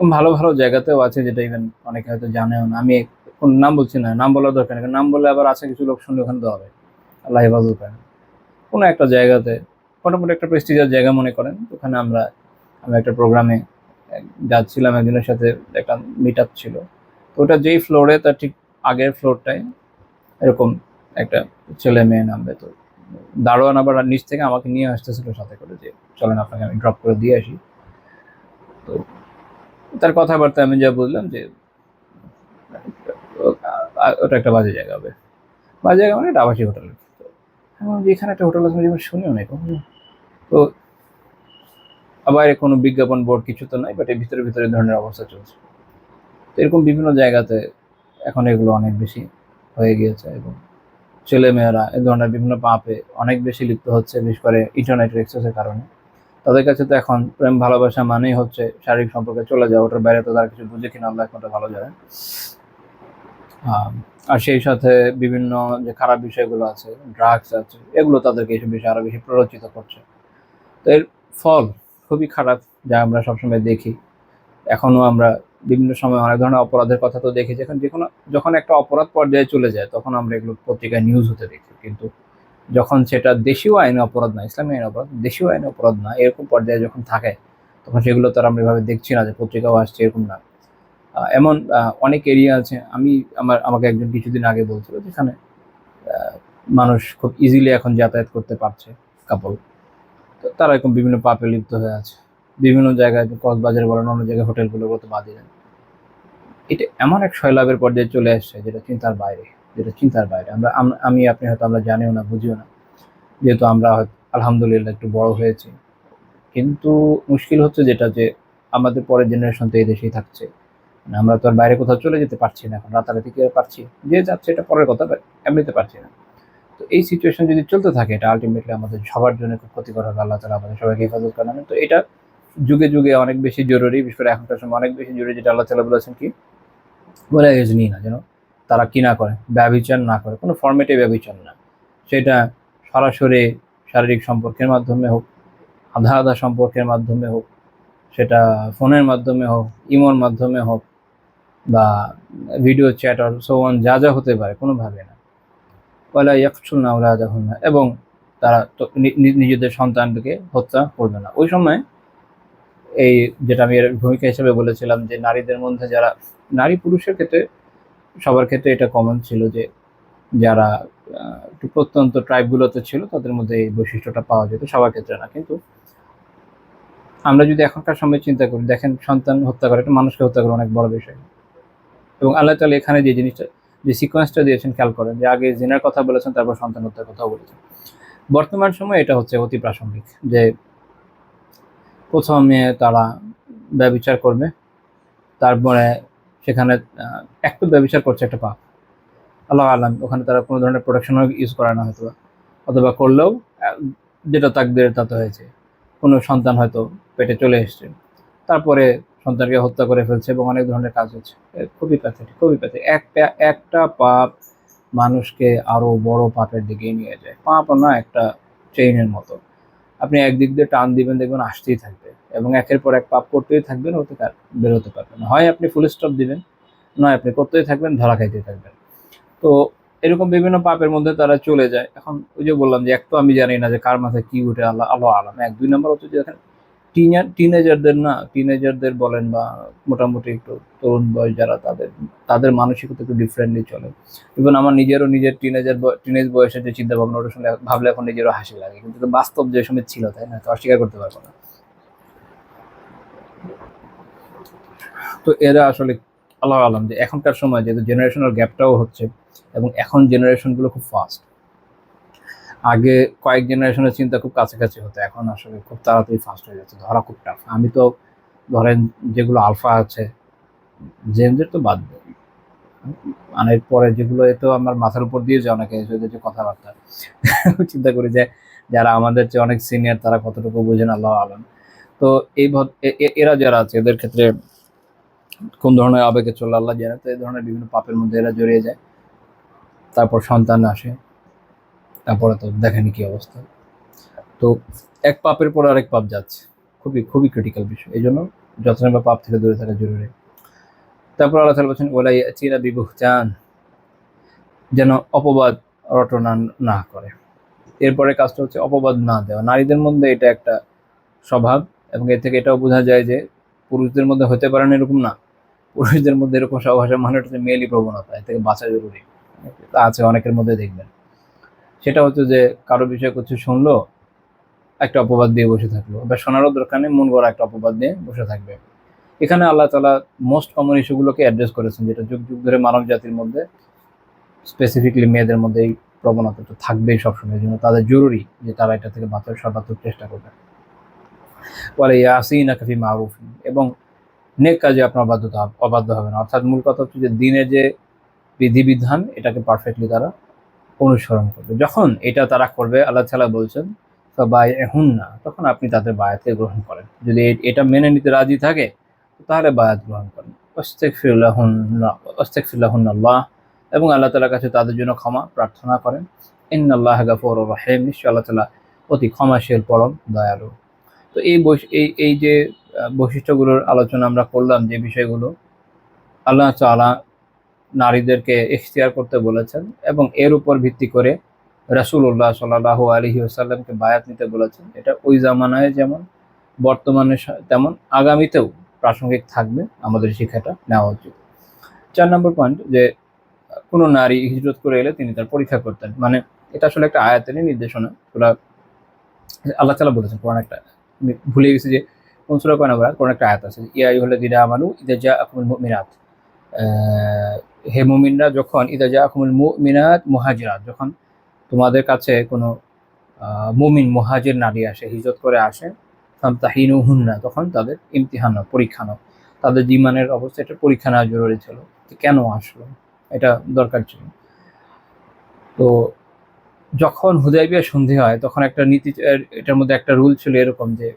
ভালো ভালো জায়গাতেও আছে, যেটা ইভেন অনেকে হয়তো জানেও না। আমি কোন নাম বলছি না, নাম বলার দরকার নেই, নাম বললে আবার আছে কিছু লোক শুনলে ওখানে দেওয়া হবে, আল্লাহ হেফাজত করেন। কোনো একটা জায়গাতে মোটামুটি একটা প্রেস্টিজিয়াস জায়গা মনে করেন, ওখানে আমি একটা প্রোগ্রামে যাচ্ছিলাম, একজনের সাথে একটা মিট আপ ছিল। তো ওটা যেই ফ্লোরে, তার ঠিক আগের ফ্লোরটায় এরকম একটা ছেলে মেয়ে নামবে। তো দারোয়ান আবার নিচ থেকে আমাকে নিয়ে আসতেছিল সাথে করে, যে চলেন আপনাকে আমি ড্রপ করে দিয়ে আসি। তো তার কথাবার্তা আমি যা বুঝলাম যে ওটা একটা বাজে জায়গা হবে। বাজে জায়গা মানে একটা আবাসিক হোটেল। তো এখানে একটা হোটেল আছে, যেমন শুনিও নাই কখনো। তো আবার কোনো বিজ্ঞাপন বোর্ড কিছু তো নাই, বাট এর ভিতরে ভিতরে ধরনের অবস্থা চলছে। তো এরকম বিভিন্ন জায়গাতে এখন এগুলো অনেক বেশি হয়ে গিয়েছে, এবং ছেলেমেয়েরা এ ধরনের বিভিন্ন পাপে অনেক বেশি লিপ্ত হচ্ছে, বিশেষ করে ইন্টারনেটের এক্সেসের কারণে। তাদের কাছে তো এখন প্রেম ভালোবাসা মানেই হচ্ছে শারীরিক সম্পর্কে চলে যাওয়া, ওটার বাইরে তো তারা কিছু বুঝে কিনা আল্লাহ কোনটা ভালো জানে। আর সেই সাথে বিভিন্ন যে খারাপ বিষয়গুলো আছে, ড্রাগস আছে, এগুলো তাদেরকে এইসব বিষয়ে আরো বেশি প্ররোচিত করছে। তো এর ফল খুবই খারাপ, যা আমরা সবসময় দেখি। এখনো আমরা বিভিন্ন সময় অনেক ধরনের অপরাধের কথা তো দেখি, যখন একটা অপরাধ পর্যায়ে চলে যায়, তখন আমরা এগুলো পত্রিকায় নিউজ হতে দেখি। কিন্তু যখন সেটা দেশীয় আইনে অপরাধ না, ইসলামী আইনে অপরাধ, দেশীয় আইনে অপরাধ না, এরকম পর্যায়ে যখন থাকে, তখন সেগুলো তো আর আমরা এভাবে দেখছি না যে পত্রিকাও আসছে, এরকম না। এমন অনেক এরিয়া আছে। আমাকে একজন কিছুদিন আগে বলছিল, যেখানে মানুষ খুব ইজিলি এখন যাতায়াত করতে পারছে, কাপল। তো তারা এরকম বিভিন্ন পাপে লিপ্ত হয়ে আছে। বিভিন্ন জায়গায়, কক্সবাজারে বলেন, অন্য জায়গায় হোটেলগুলো তো বাদই দেন। এটা এমন এক শৈলাবের পর্যায়ে চলে আসছে, যেটা চিন্তার বাইরে, আমি আপনি হয়তো আমরা জানিও না, বুঝিও না, যেহেতু আমরা হয়তো আলহামদুলিল্লাহ একটু বড় হয়েছি। কিন্তু মুশকিল হচ্ছে যেটা, যে আমাদের পরের জেনারেশন তো এই দেশেই থাকছে, মানে আমরা তো আর বাইরে কোথাও চলে যেতে পারছি না এখন, রাতারাতি কি আর পারছি? যে যাচ্ছে এটা পরের কথা, এমনিতে পারছি না। তো এই সিচুয়েশন যদি চলতে থাকে, এটা আলটিমেটলি আমাদের সবার জন্য খুব ক্ষতিকর হবে। আল্লাহ তাআলা আমাদের সবাইকে হেফাজত করেন। তো এটা যুগে যুগে অনেক বেশি জরুরি, বিশেষ করে এখনকার সময় অনেক বেশি জরুরি, যেটা আল্লাহ তাআলা বলেছেন কি, বলে নিই না যেন তারা কি না করে, ব্যভিচার না করে, কোনো ফর্মেটে ব্যভিচার না। সেটা সরাসরি শারীরিক সম্পর্কের মাধ্যমে হোক, আধা আধা সম্পর্কের মাধ্যমে হোক, সেটা ফোনের মাধ্যমে হোক, ইমোর মাধ্যমে হোক, বা ভিডিও চ্যাট আর সো অন, যা যা হতে পারে, কোনোভাবে না। ওয়ালা ইয়াকতুলনা আওলাদাহুন্না, এবং তারা তো নিজেদের সন্তানকে হত্যা করবে না। ওই সময় এই, যেটা আমি এর ভূমিকা হিসেবে বলেছিলাম, যে নারীদের মধ্যে যারা, নারী পুরুষের ক্ষেত্রে সবার ক্ষেত্রে এটা কমন ছিল, যে যারা একটু প্রত্যন্ত ট্রাইবগুলোতে ছিল, তাদের মধ্যে এই বৈশিষ্ট্যটা পাওয়া যেত, সবার ক্ষেত্রে না। কিন্তু আমরা যদি এখনকার সময় চিন্তা করি, দেখেন, সন্তান হত্যা করা, একটা মানুষকে হত্যা করা অনেক বড় বিষয়। এবং আল্লাহ তাআলা এখানে যে জিনিসটা, যে সিকোয়েন্সটা দিয়েছেন, খেয়াল করেন, যে আগে জিনার কথা বলেছেন, তারপর সন্তান হত্যার কথাও বলেছেন। বর্তমান সময়ে এটা হচ্ছে অতি প্রাসঙ্গিক, যে প্রথমে তারা ব্যভিচার করবে, তারপরে সেখানে একটু ব্যভিচার করছে, একটা পাপ, আল্লাহ আলাম, ওখানে তারা কোনো ধরনের প্রোটেকশন ইউজ করে না হয়তো, অথবা করলেও যেটা তাকদীরে তা তো হয়েছে, কোনো সন্তান হয়তো পেটে চলে এসছে, তারপরে সন্তানকে হত্যা করে ফেলছে, এবং অনেক ধরনের কাজ হচ্ছে। খুবই প্যাথেটিক, খুবই প্যাথেটিক। একটা পাপ মানুষকে আরো বড় পাপের দিকে নিয়ে যায়। পাপ না, একটা চেইনের মতো, আপনি একদিক দিয়ে টান দিবেন, দেখবেন আসতেই থাকবে, এবং একের পর এক পাপ করতেই থাকবেন, ওতে বেরোতে পারবেন না। হয় আপনি ফুল স্টপ দিবেন, নয় আপনি করতেই থাকবেন, ধরা খাইতে থাকবেন। তো এরকম বিভিন্ন পাপের মধ্যে তারা চলে যায়। এখন ওই যে বললাম, যে এক তো আমি জানি না যে কার মাথায় কি উঠে, আল্লাহ আল্লাহ আলাম। এক, দুই নম্বর হচ্ছে যে দেখেন, টিনেজারদের বলেন, বা মোটামুটি একটু তরুণ বয়স যারা, তাদের মানসিকতা একটু ডিফারেন্টলি চলে। ইভেন আমার নিজের টিনেজ বয়সের যে চিন্তা ভাবনা, ওটা শুনে ভাবলে এখন নিজেরও হাসি লাগে, কিন্তু বাস্তব যে সময় ছিল, তাই না, তো অস্বীকার করতে পারবো না। তো এরা আসলে আল্লাহ আলম যে এখনকার সময় যেহেতু জেনারেশনাল গ্যাপটাও হচ্ছে, এবং এখন জেনারেশনগুলো খুব ফাস্ট। আগে কয়েক জেনারেশনের চিন্তা খুব কাছাকাছি হতো, এখন আসলে খুব তাড়াতাড়ি ফাস্ট হয়ে যাচ্ছে, ধরা খুব টাফ। আমি তো ধরেন যেগুলো আলফা আছে, জেনদের তো বাদ দেয়, মানে পরে যেগুলো এতো আমার মাথার উপর দিয়ে যে অনেকে যে কথাবার্তা চিন্তা করি যে যারা আমাদের চেয়ে অনেক সিনিয়র তারা কতটুকু বোঝেন আল্লাহ আলম। তো এই এরা যারা আছে এদের ক্ষেত্রে কোন ধরনের আবেগে চলে আল্লাহ জানে, তো এই ধরনের বিভিন্ন পাপের মধ্যে এরা জড়িয়ে যায়। তারপর সন্তান আসে, তারপরে তো দেখেনি কি অবস্থা। তো এক পাপের পর আরেক পাপ যাচ্ছে, খুবই খুবই ক্রিটিক্যাল বিষয়। এই জন্য যত্ন বা পাপ থেকে দূরে থাকা জরুরি। তারপর আল্লাহ তাআলা বলছেন ওয়ালা ইয়াতিনা বিবুহতান, যেন অপবাদ রটনা না করে। এরপরে কাজটা হচ্ছে অপবাদ না দেওয়া। নারীদের মধ্যে এটা একটা স্বভাব, এবং এর থেকে এটাও বোঝা যায় যে পুরুষদের মধ্যে হতে পারে না এরকম না, পুরুষদের মধ্যে এরকম স্বভাব আসে মানে হচ্ছে মেয়েলি প্রবণতা, এর থেকে বাঁচা জরুরি। তা আছে অনেকের মধ্যে দেখবেন, সেটা হচ্ছে যে কারো বিষয়ে কিছু শুনলো, একটা অপবাদ দিয়ে বসে থাকলো, বা শোনারও দরকার নেই, মন গড়া একটা অপবাদ দিয়ে বসে থাকবে। এখানে আল্লাহ তাআলা মোস্ট কমন ইস্যুগুলোকে অ্যাড্রেস করেছেন, যেটা যুগ যুগ ধরে মানব জাতির মধ্যে, স্পেসিফিকলি মেয়েদের মধ্যে এই প্রবণতাটা থাকবেই সবসময়। জন্য তাদের জরুরি যে তারা এটা থেকে বাঁচার সর্বাত্মক চেষ্টা করবে। বলে ইয়াসিনাকা ফি মারুফ, এবং নেক কাজে আপনার অবাধ্য হবে না। অর্থাৎ মূল কথা হচ্ছে যে দিনের যে বিধিবিধান এটাকে পারফেক্টলি তারা অনুসরণ করবে। যখন এটা তারা করবে, আল্লাহ তাআলা বলছেন ফাবাইহুন্না, তখন আপনি তাদের বায়াতকে গ্রহণ করেন। যদি এটা মেনে নিতে রাজি থাকে তাহলে বায়াত গ্রহণ করেন। আস্তাগফিরুল্লাহ, এবং আল্লাহ তাআলার কাছে তাদের জন্য ক্ষমা প্রার্থনা করেন। ইন্নাল্লাহা গাফুরুর রহিম, নিশ্চয়ই আল্লাহ তাআলা অতি ক্ষমাশীল, পরম দয়ালু। তো এই যে বৈশিষ্ট্যগুলোর আলোচনা আমরা করলাম, যে বিষয়গুলো আল্লাহ তাআলা নারীদেরকে ইখতিয়ার করতে বলেছেন, এবং এর উপর ভিত্তি করে রাসূলুল্লাহ সাল্লাল্লাহু আলাইহি ওয়াসাল্লামকে বায়াত নিতে বলেছেন। এটা ওই জামানায় যেমন, বর্তমানে তেমন, আগামীতেও প্রাসঙ্গিক থাকবে, আমাদের শিক্ষাটা নেওয়া উচিত। 4 নম্বর পয়েন্ট, যে কোনো নারী হিজরত করে এলে তিনি তার পরীক্ষা করতেন। মানে এটা আসলে একটা আয়াতেরই নির্দেশনা। সূরা আল্লাহ তাআলা বলেছেন, কোরআন একটা, আমি ভুলে গেছি যে কোন সূরা কয় নম্বর আয়াত, কোরআন একটা আয়াত আছে, ইয়া আইয়ুহাল্লাযীনা আমানু ইযা জাআকুমুল মুমিনাত, হে মুমিনরা, যখন ইযা জাআকুমুল মুমিনাত মুহাজিরাত, যখন তোমাদের কাছে কোনো মুমিন মুহাজির নারী আসে, হিজরত করে আসে, ফামতাহিনুহুন্না, তখন তাদের ইমতিহান নাও, পরীক্ষা নাও। তাদের ঈমানের অবস্থা এটা পরীক্ষা নেওয়া জরুরি ছিল, যে কেন আসলো, এটা দরকার ছিল। তো যখন হুদায়বিয়া সন্ধি হয়, তখন একটা নীতি, এটার মধ্যে একটা রুল ছিল এরকম, যে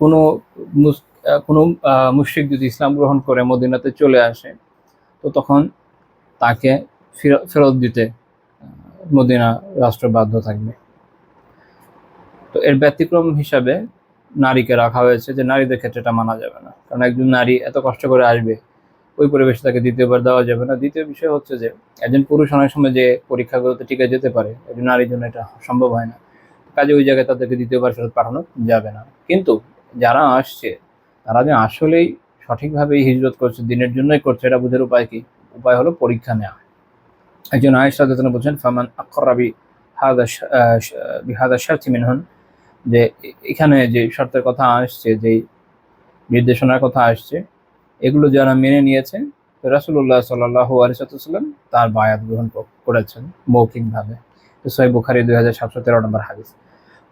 কোনো মুশরিক যদি ইসলাম গ্রহণ করে মদিনাতে চলে আসে, তো তখন তাকে ফেরত দিতে মদিনা রাষ্ট্র বাধ্য থাকবে। তো এর ব্যতিক্রম হিসাবে নারীকে রাখা হয়েছে, যে নারীদের ক্ষেত্রে এটা মানা যাবে না, কারণ একজন নারী এত কষ্ট করে আসবে, ওই পরিবেশে তাকে দ্বিতীয়বার দেওয়া যাবে না। দ্বিতীয় বিষয় হচ্ছে যে একজন পুরুষ অনেক সময় যে পরীক্ষাগুলোতে টিকে যেতে পারে, একজন নারীর জন্য এটা সম্ভব হয় না, কাজে ওই জায়গায় তাদেরকে দ্বিতীয়বার ফেরত পাঠানো যাবে না। কিন্তু যারা আসছে, তারা যে আসলেই সঠিকভাবে হিজরত করছে, দিনের জন্যই করছে, এটা বোঝার উপায় কি? উপায় হলো পরীক্ষা নেওয়া। একজন আয়েশা রাদিয়াল্লাহু আনহা বলছেন, ফামান আকরা বিহাদা শারতি মিনহুন, যে এখানে যে শর্তের কথা আসছে, যে নির্দেশনার কথা আসছে, এগুলো যারা মেনে নিয়েছে, রাসূলুল্লাহ সাল্লাল্লাহু আলাইহি ওয়াসাল্লাম তার বায়াত গ্রহণ করেছেন মৌখিকভাবে। সহিহ বুখারী 2713 নম্বর হাদিস।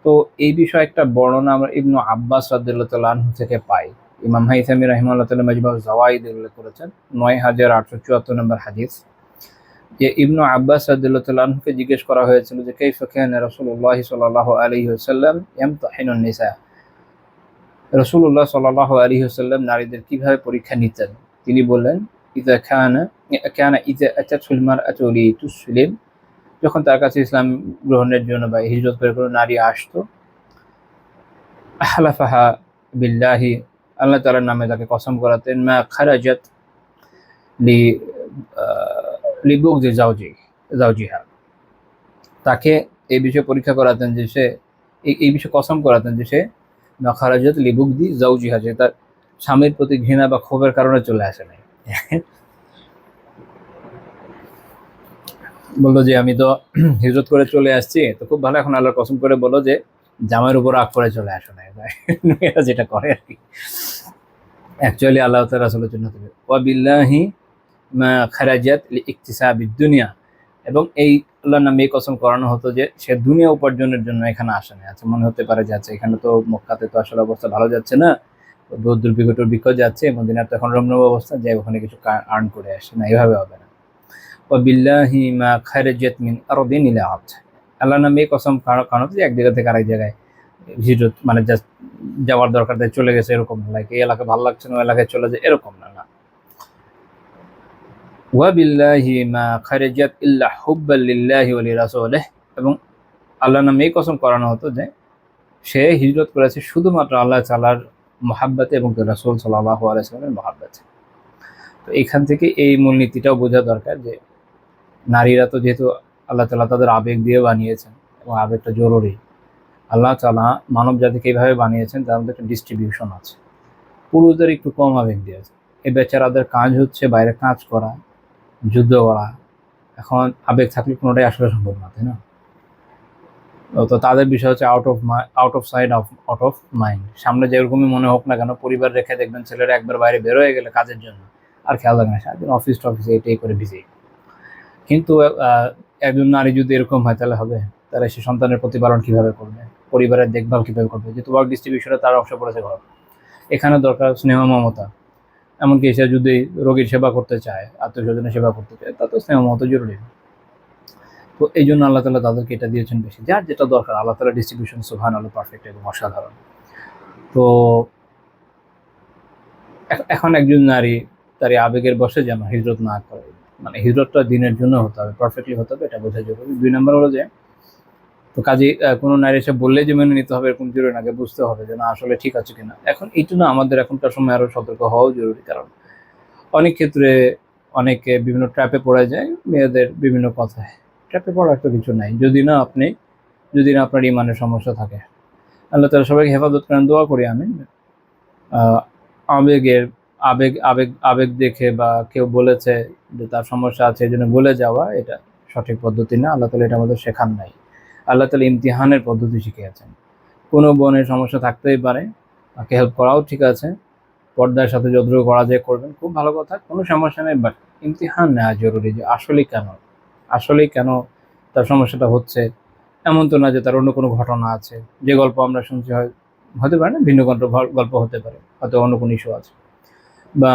তো এই বিষয়ে একটা বর্ণনা আমরা ইবনু আব্বাস রাদিয়াল্লাহু তাআলা আনহু থেকে পাই। ইমাম হাইসামি রাহিমাহুল্লাহ তাআলা মাজমা যাওয়াইদ উল্লেখ করেছেন 9874 নম্বর হাদিস, যে ইবনু আব্বাস রাদিয়াল্লাহু তাআলা আনহুকে জিজ্ঞেস করা হয়েছিল যে কাইফা কানা রাসূলুল্লাহ সাল্লাল্লাহু আলাইহি ওয়াসাল্লাম ইয়ামতাহিনুন নিসা, রাসূলুল্লাহ সাল্লাল্লাহু আলাইহি ওয়াসাল্লাম নারীদের কিভাবে পরীক্ষা নিতেন। তিনি বললেন, ইযা কানা ইযা আতাতুল মারআতু লিতুসলিম, যখন তার কাছে ইসলাম গ্রহণের জন্য বা হিজরত করে কোনো নারী আসতো, আহলাফাহা বিল্লাহি, আল্লাহ তাআলার নামে তাকে কসম করাতেন, মা খারাজাত লিবুগদি জাওজিহা, তাকে এই বিষয়ে পরীক্ষা করাতেন, যে সে এই বিষয়ে কসম করাতেন যে সে মা খারাজাত লিবুগদি জাওজিহা, যে তার স্বামীর প্রতি ঘৃণা বা ক্ষোভের কারণে চলে আসে নাই। বললো যে আমি তো হিজরত করে চলে আসছি, তো খুব ভালো, এখন আল্লাহর কসম করে বলো যে জামাইয়ের উপর রাগ করে চলে আসে নাই। মেয়েরা যেটা করে আর কি, অ্যাকচুয়ালি আল্লাহ তাআলা রাসূলের জন্য ওয়া বিল্লাহি মা খারাজাত লিইকতিসাবিদ দুনিয়া, এবং এই আল্লাহর নামে এই কসম করানো হতো যে সে দুনিয়া উপার্জনের জন্য এখানে আসে না। আচ্ছা, মনে হতে পারে যে আচ্ছা এখানে তো মক্কাতে তো আসলে অবস্থা ভালো যাচ্ছে না, দুর্ভিক্ষ যাচ্ছে, মদিনার তো এখন রমরম অবস্থা, যে ওখানে কিছু আর্ন করে আসে না, এভাবে হবে না। ওয়াবিল্লাহি মা খারাজাত মিন আরদিন ইলা আরদ, আল্লাহর নামে এই কসম কারণ হচ্ছে যে এক জায়গা থেকে আরেক জায়গায় হিজরত, মানে জাস্ট যাওয়ার দরকার তাই চলে গেছে এরকম না, লাইক এই এলাকা ভালো লাগছে না ওই এলাকায় চলে যায় এরকম না। ওয়াবিল্লাহি মা খারাজাত ইল্লা হুব্বাল লিল্লাহি ওয়া লিরাসূলিহি, এবং আল্লাহর নামে এই কসম করানো হতো যে সে হিজরত করেছে শুধুমাত্র আল্লাহ তাআলার মহাব্বতে এবং রাসূল সাল্লাল্লাহু আলাইহি ওয়াসাল্লামের মহাব্বতে। তো এখান থেকে এই মূলনীতিটাও বোঝা দরকার যে নারীরা তো যেহেতু আল্লাহ তাআলা তাদের আবেগ দিয়ে বানিয়েছেন এবং আবেগটা জরুরি, আল্লাহ তাআলা মানব জাতিকে এইভাবে বানিয়েছেন তার মধ্যে একটা ডিস্ট্রিবিউশন আছে। পুরুষদের একটু কম আবেগ দিয়েছে, এই বেচারাদের কাজ হচ্ছে বাইরে কাজ করা, যুদ্ধ করা, এখন আবেগ থাকলে কোনোটাই আসলে সম্ভব না, তাই না? তো তাদের বিষয় হচ্ছে out of side out of mind. সামনে যেরকমই মনে হোক না কেন, পরিবার রেখে দেখবেন ছেলেরা একবার বাইরে বের হয়ে গেলে কাজের জন্য আর খেয়াল রাখে না, সারাদিন অফিস টফিসে এটাই করে বিজি। কিন্তু একজন নারী যদি এরকম হয় তাহলে হবে, তারা সে সন্তানের প্রতিপালন কিভাবে করবে, পরিবারের দেখভাল কিভাবে করবে, যেহেতু ওয়ার্ক ডিস্ট্রিবিউশনে তার অংশ পড়েছে ঘর, এখানে দরকার স্নেহ মমতা। এমনকি সে যদি রোগীর সেবা করতে চায়, আত্মীয় স্বজনের সেবা করতে চায়, তা তো স্নেহ মমতা জরুরি। তো এই জন্য আল্লাহ তাআলা তাদেরকে এটা দিয়েছেন বেশি, যার যেটা দরকার। আল্লাহ তাআলা ডিস্ট্রিবিউশন সুবহানাল্লাহ পারফেক্ট এবং অসাধারণ। তো এখন একজন নারী তার এই আবেগের বশে যেন হিজরত না করে, মানে হিজরতটা দিনের জন্য হতে হবে, পারফেক্টলি হতে হবে, এটা বোঝা জরুরি। 2 নম্বর হলো যে, তো কাজে কোনো নারী এসে বললে যে মেনে নিতে হবে এরকম জরুরি না, আগে বুঝতে হবে যে না আসলে ঠিক আছে কিনা। এখন এইটা না, আমাদের এখনকার সময় আরো সতর্ক হওয়াও জরুরি, কারণ অনেক ক্ষেত্রে অনেকে বিভিন্ন ট্র্যাপে পড়ে যায় মেয়েদের বিভিন্ন কথায়। ট্র্যাপে পড়ার তো কিছু নাই, যদি না আপনার ইমানের সমস্যা থাকে। আল্লাহ তাআলা সবাইকে হেফাজত করেন, দোয়া করি আমি। আবেগের আবেগ আবেগ আবেগ দেখে বা কেউ বলেছে যে তার সমস্যা আছে এই জন্য বলে যাওয়া, এটা সঠিক পদ্ধতি না। আল্লাহ তাআলা এটা আমাদের শেখান নাই। আল্লাহ তাআলা ইমতিহানের পদ্ধতি শিখিয়েছেন। কোনো বোনের সমস্যা থাকতেই পারে, তাকে হেল্প করাও ঠিক আছে, পর্দার সাথে যতটুকু করা যায় করবেন, খুব ভালো কথা, কোনো সমস্যা নেই। বাট ইমতিহান নেওয়া জরুরি যে আসলেই কেন তার সমস্যাটা হচ্ছে। এমন তো না যে তার অন্য কোনো ঘটনা আছে, যে গল্প আমরা শুনছি হতে পারে না, ভিন্ন গল্প হতে পারে, হয়তো অন্য কোনো ইস্যু আছে, বা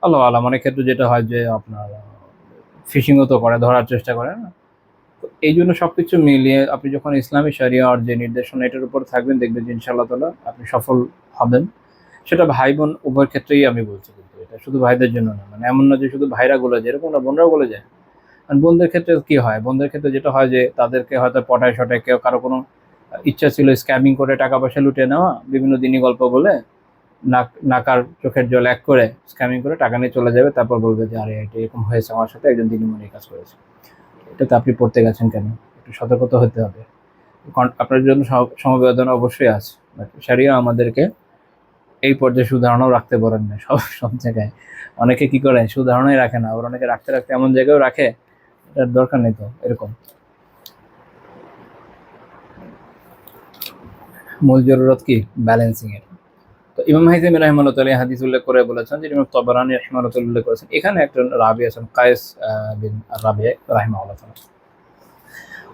আল্লাহ আলাম অনেক ক্ষেত্রে যেটা হয় যে আপনার ফিশিংও তো করে, ধরার চেষ্টা করে না। তো এই জন্য সবকিছু মিলিয়ে আপনি যখন ইসলামী শরিয়া আর যে নির্দেশনা এটার উপর থাকবেন, দেখবেন যে ইনশাআল্লাহ তাআলা আপনি সফল হবেন। সেটা ভাই বোন উভয়ের ক্ষেত্রেই আমি বলছি, কিন্তু এটা শুধু ভাইদের জন্য না, মানে এমন না যে শুধু ভাইরা গলে যায়, এরকম না, বোনরাও গলে যায়। আর বোনদের ক্ষেত্রে কি হয়, বোনদের ক্ষেত্রে যেটা হয় যে তাদেরকে হয়তো পটায় শটায় কেউ, কারো কোনো ইচ্ছা ছিল স্ক্যামিং করে টাকা পয়সা লুটে নেওয়া, বিভিন্ন দিনই গল্প বলে নাকার চোখের জল এক করে স্ক্যামিং করে টাকা নিয়ে চলে যাবে, তারপর বলবে যে আরে এটা এরকম হয়েছে আমার সাথে, একজন দিদিমণি কাজ করেছে। এটাতে আপনি পড়তে গেছেন কেন? একটু সতর্কতা হতে হবে। আপনার জন্য সমবেদনা অবশ্যই আছে, শরিয়া আমাদেরকে এই পর্যায়ে সুধারণাও রাখতে পারেন না সব জায়গায়। অনেকে কি করে সুধারণাই রাখে না, আবার অনেকে রাখতে রাখতে এমন জায়গায়ও রাখে এটার দরকার নেই। তো এরকম মূল জরুরত কি ব্যালেন্সিং এর। তো ইমাম হাইজামি রাহিমাহুল্লাহ তাআলা হাদিস উল্লেখ করে বলেছেন, যে ইমাম তাবারানী রাহিমাহুল্লাহ তাআলা উল্লেখ করেছেন, এখানে একটা রাবি আছেন কায়েস বিন রাবি রাহিমাহুল্লাহ তাআলা,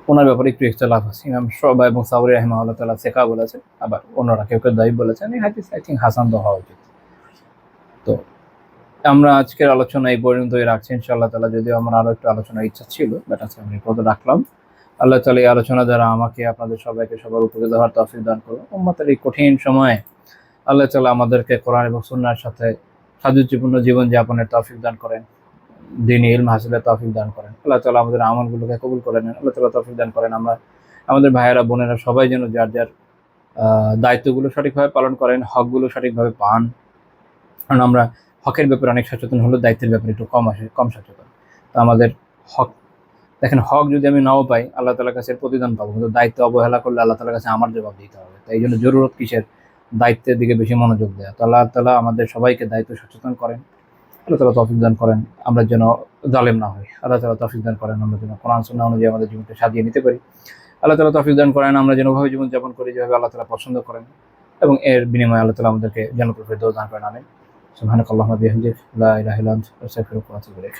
ওনার ব্যাপারে একটু ইখতিলাফ আছে। ইমাম শুবা এবং সাওরি রাহিমাহুল্লাহ তাআলা সিকা বলেছেন, আবার অন্যরা কেউ দায়ী বলেছেন। এই হাদিস আই থিংক হাসান তো হওয়া উচিত। তো আমরা আজকের আলোচনা এই পর্যন্তই রাখছি ইনশাআল্লাহ তাআলা, যদিও আমার আরো একটু আলোচনার ইচ্ছা ছিল, বাট আজকে আমি কত রাখলাম। আল্লাহ তাআলা এই আলোচনা দ্বারা আমাকে আপনাদের সবাইকে সবার উপকৃত হওয়ার তৌফিক দান করুন। উম্মতের এই কঠিন সময়ে আল্লাহ তাআলা আমাদেরকে কোরআন এবং সুন্নাহর সাথে সাযুজ্যপূর্ণ জীবন যাপনের তৌফিক দান করেন, দ্বীনি ইলম হাসিলের তৌফিক দান করেন। আল্লাহ তাআলা আমাদের আমলগুলোকে কবুল করে নেন, আল্লাহ তাআলা তৌফিক দান করেন। আমরা আমাদের ভাইয়েরা বোনেরা সবাই যেন যার যার দায়িত্বগুলো সঠিকভাবে পালন করেন, হকগুলো সঠিকভাবে পান। কারণ আমরা হকের ব্যাপারে অনেক সচেতন হলেও দায়িত্বের ব্যাপারে একটু কম সচেতন। তো আমাদের হক, দেখেন, হক যদি আমি নাও পাই আল্লাহ তাআলার কাছে প্রতিদান পাবো, কিন্তু দায়িত্ব অবহেলা করলে আল্লাহ তাআলার কাছে আমার জবাব দিতে হবে। তাই এই জন্য জরুরত কিসের, দায়িত্বের দিকে বেশি মনোযোগ দেওয়া। তো আল্লাহ তাআলা আমাদের সবাইকে দায়িত্ব সচেতন করেন, আল্লাহ তাআলা তৌফিক দান করেন, আমরা যেন জালেম না হই। আল্লাহ তাআলা তৌফিক দান করেন, আমরা যেন কোরআন সুন্নাহ অনুযায়ী আমাদের জীবনকে সাজিয়ে নিতে পারি। আল্লাহ তাআলা তৌফিক দান করেন, আমরা যেন ওইভাবে জীবনযাপন করি যেভাবে আল্লাহ তাআলা পছন্দ করেন, এবং এর বিনিময়ে আল্লাহ তাআলা আমাদেরকে জান্নাতুল ফেরদৌস দান করেন। আমিন। সুবহানাকাল্লাহুম্মা বিহামদিক লা ইলাহা ইল্লা আনতা আস্তাগফিরুকা ওয়া আতুবু ইলাইক।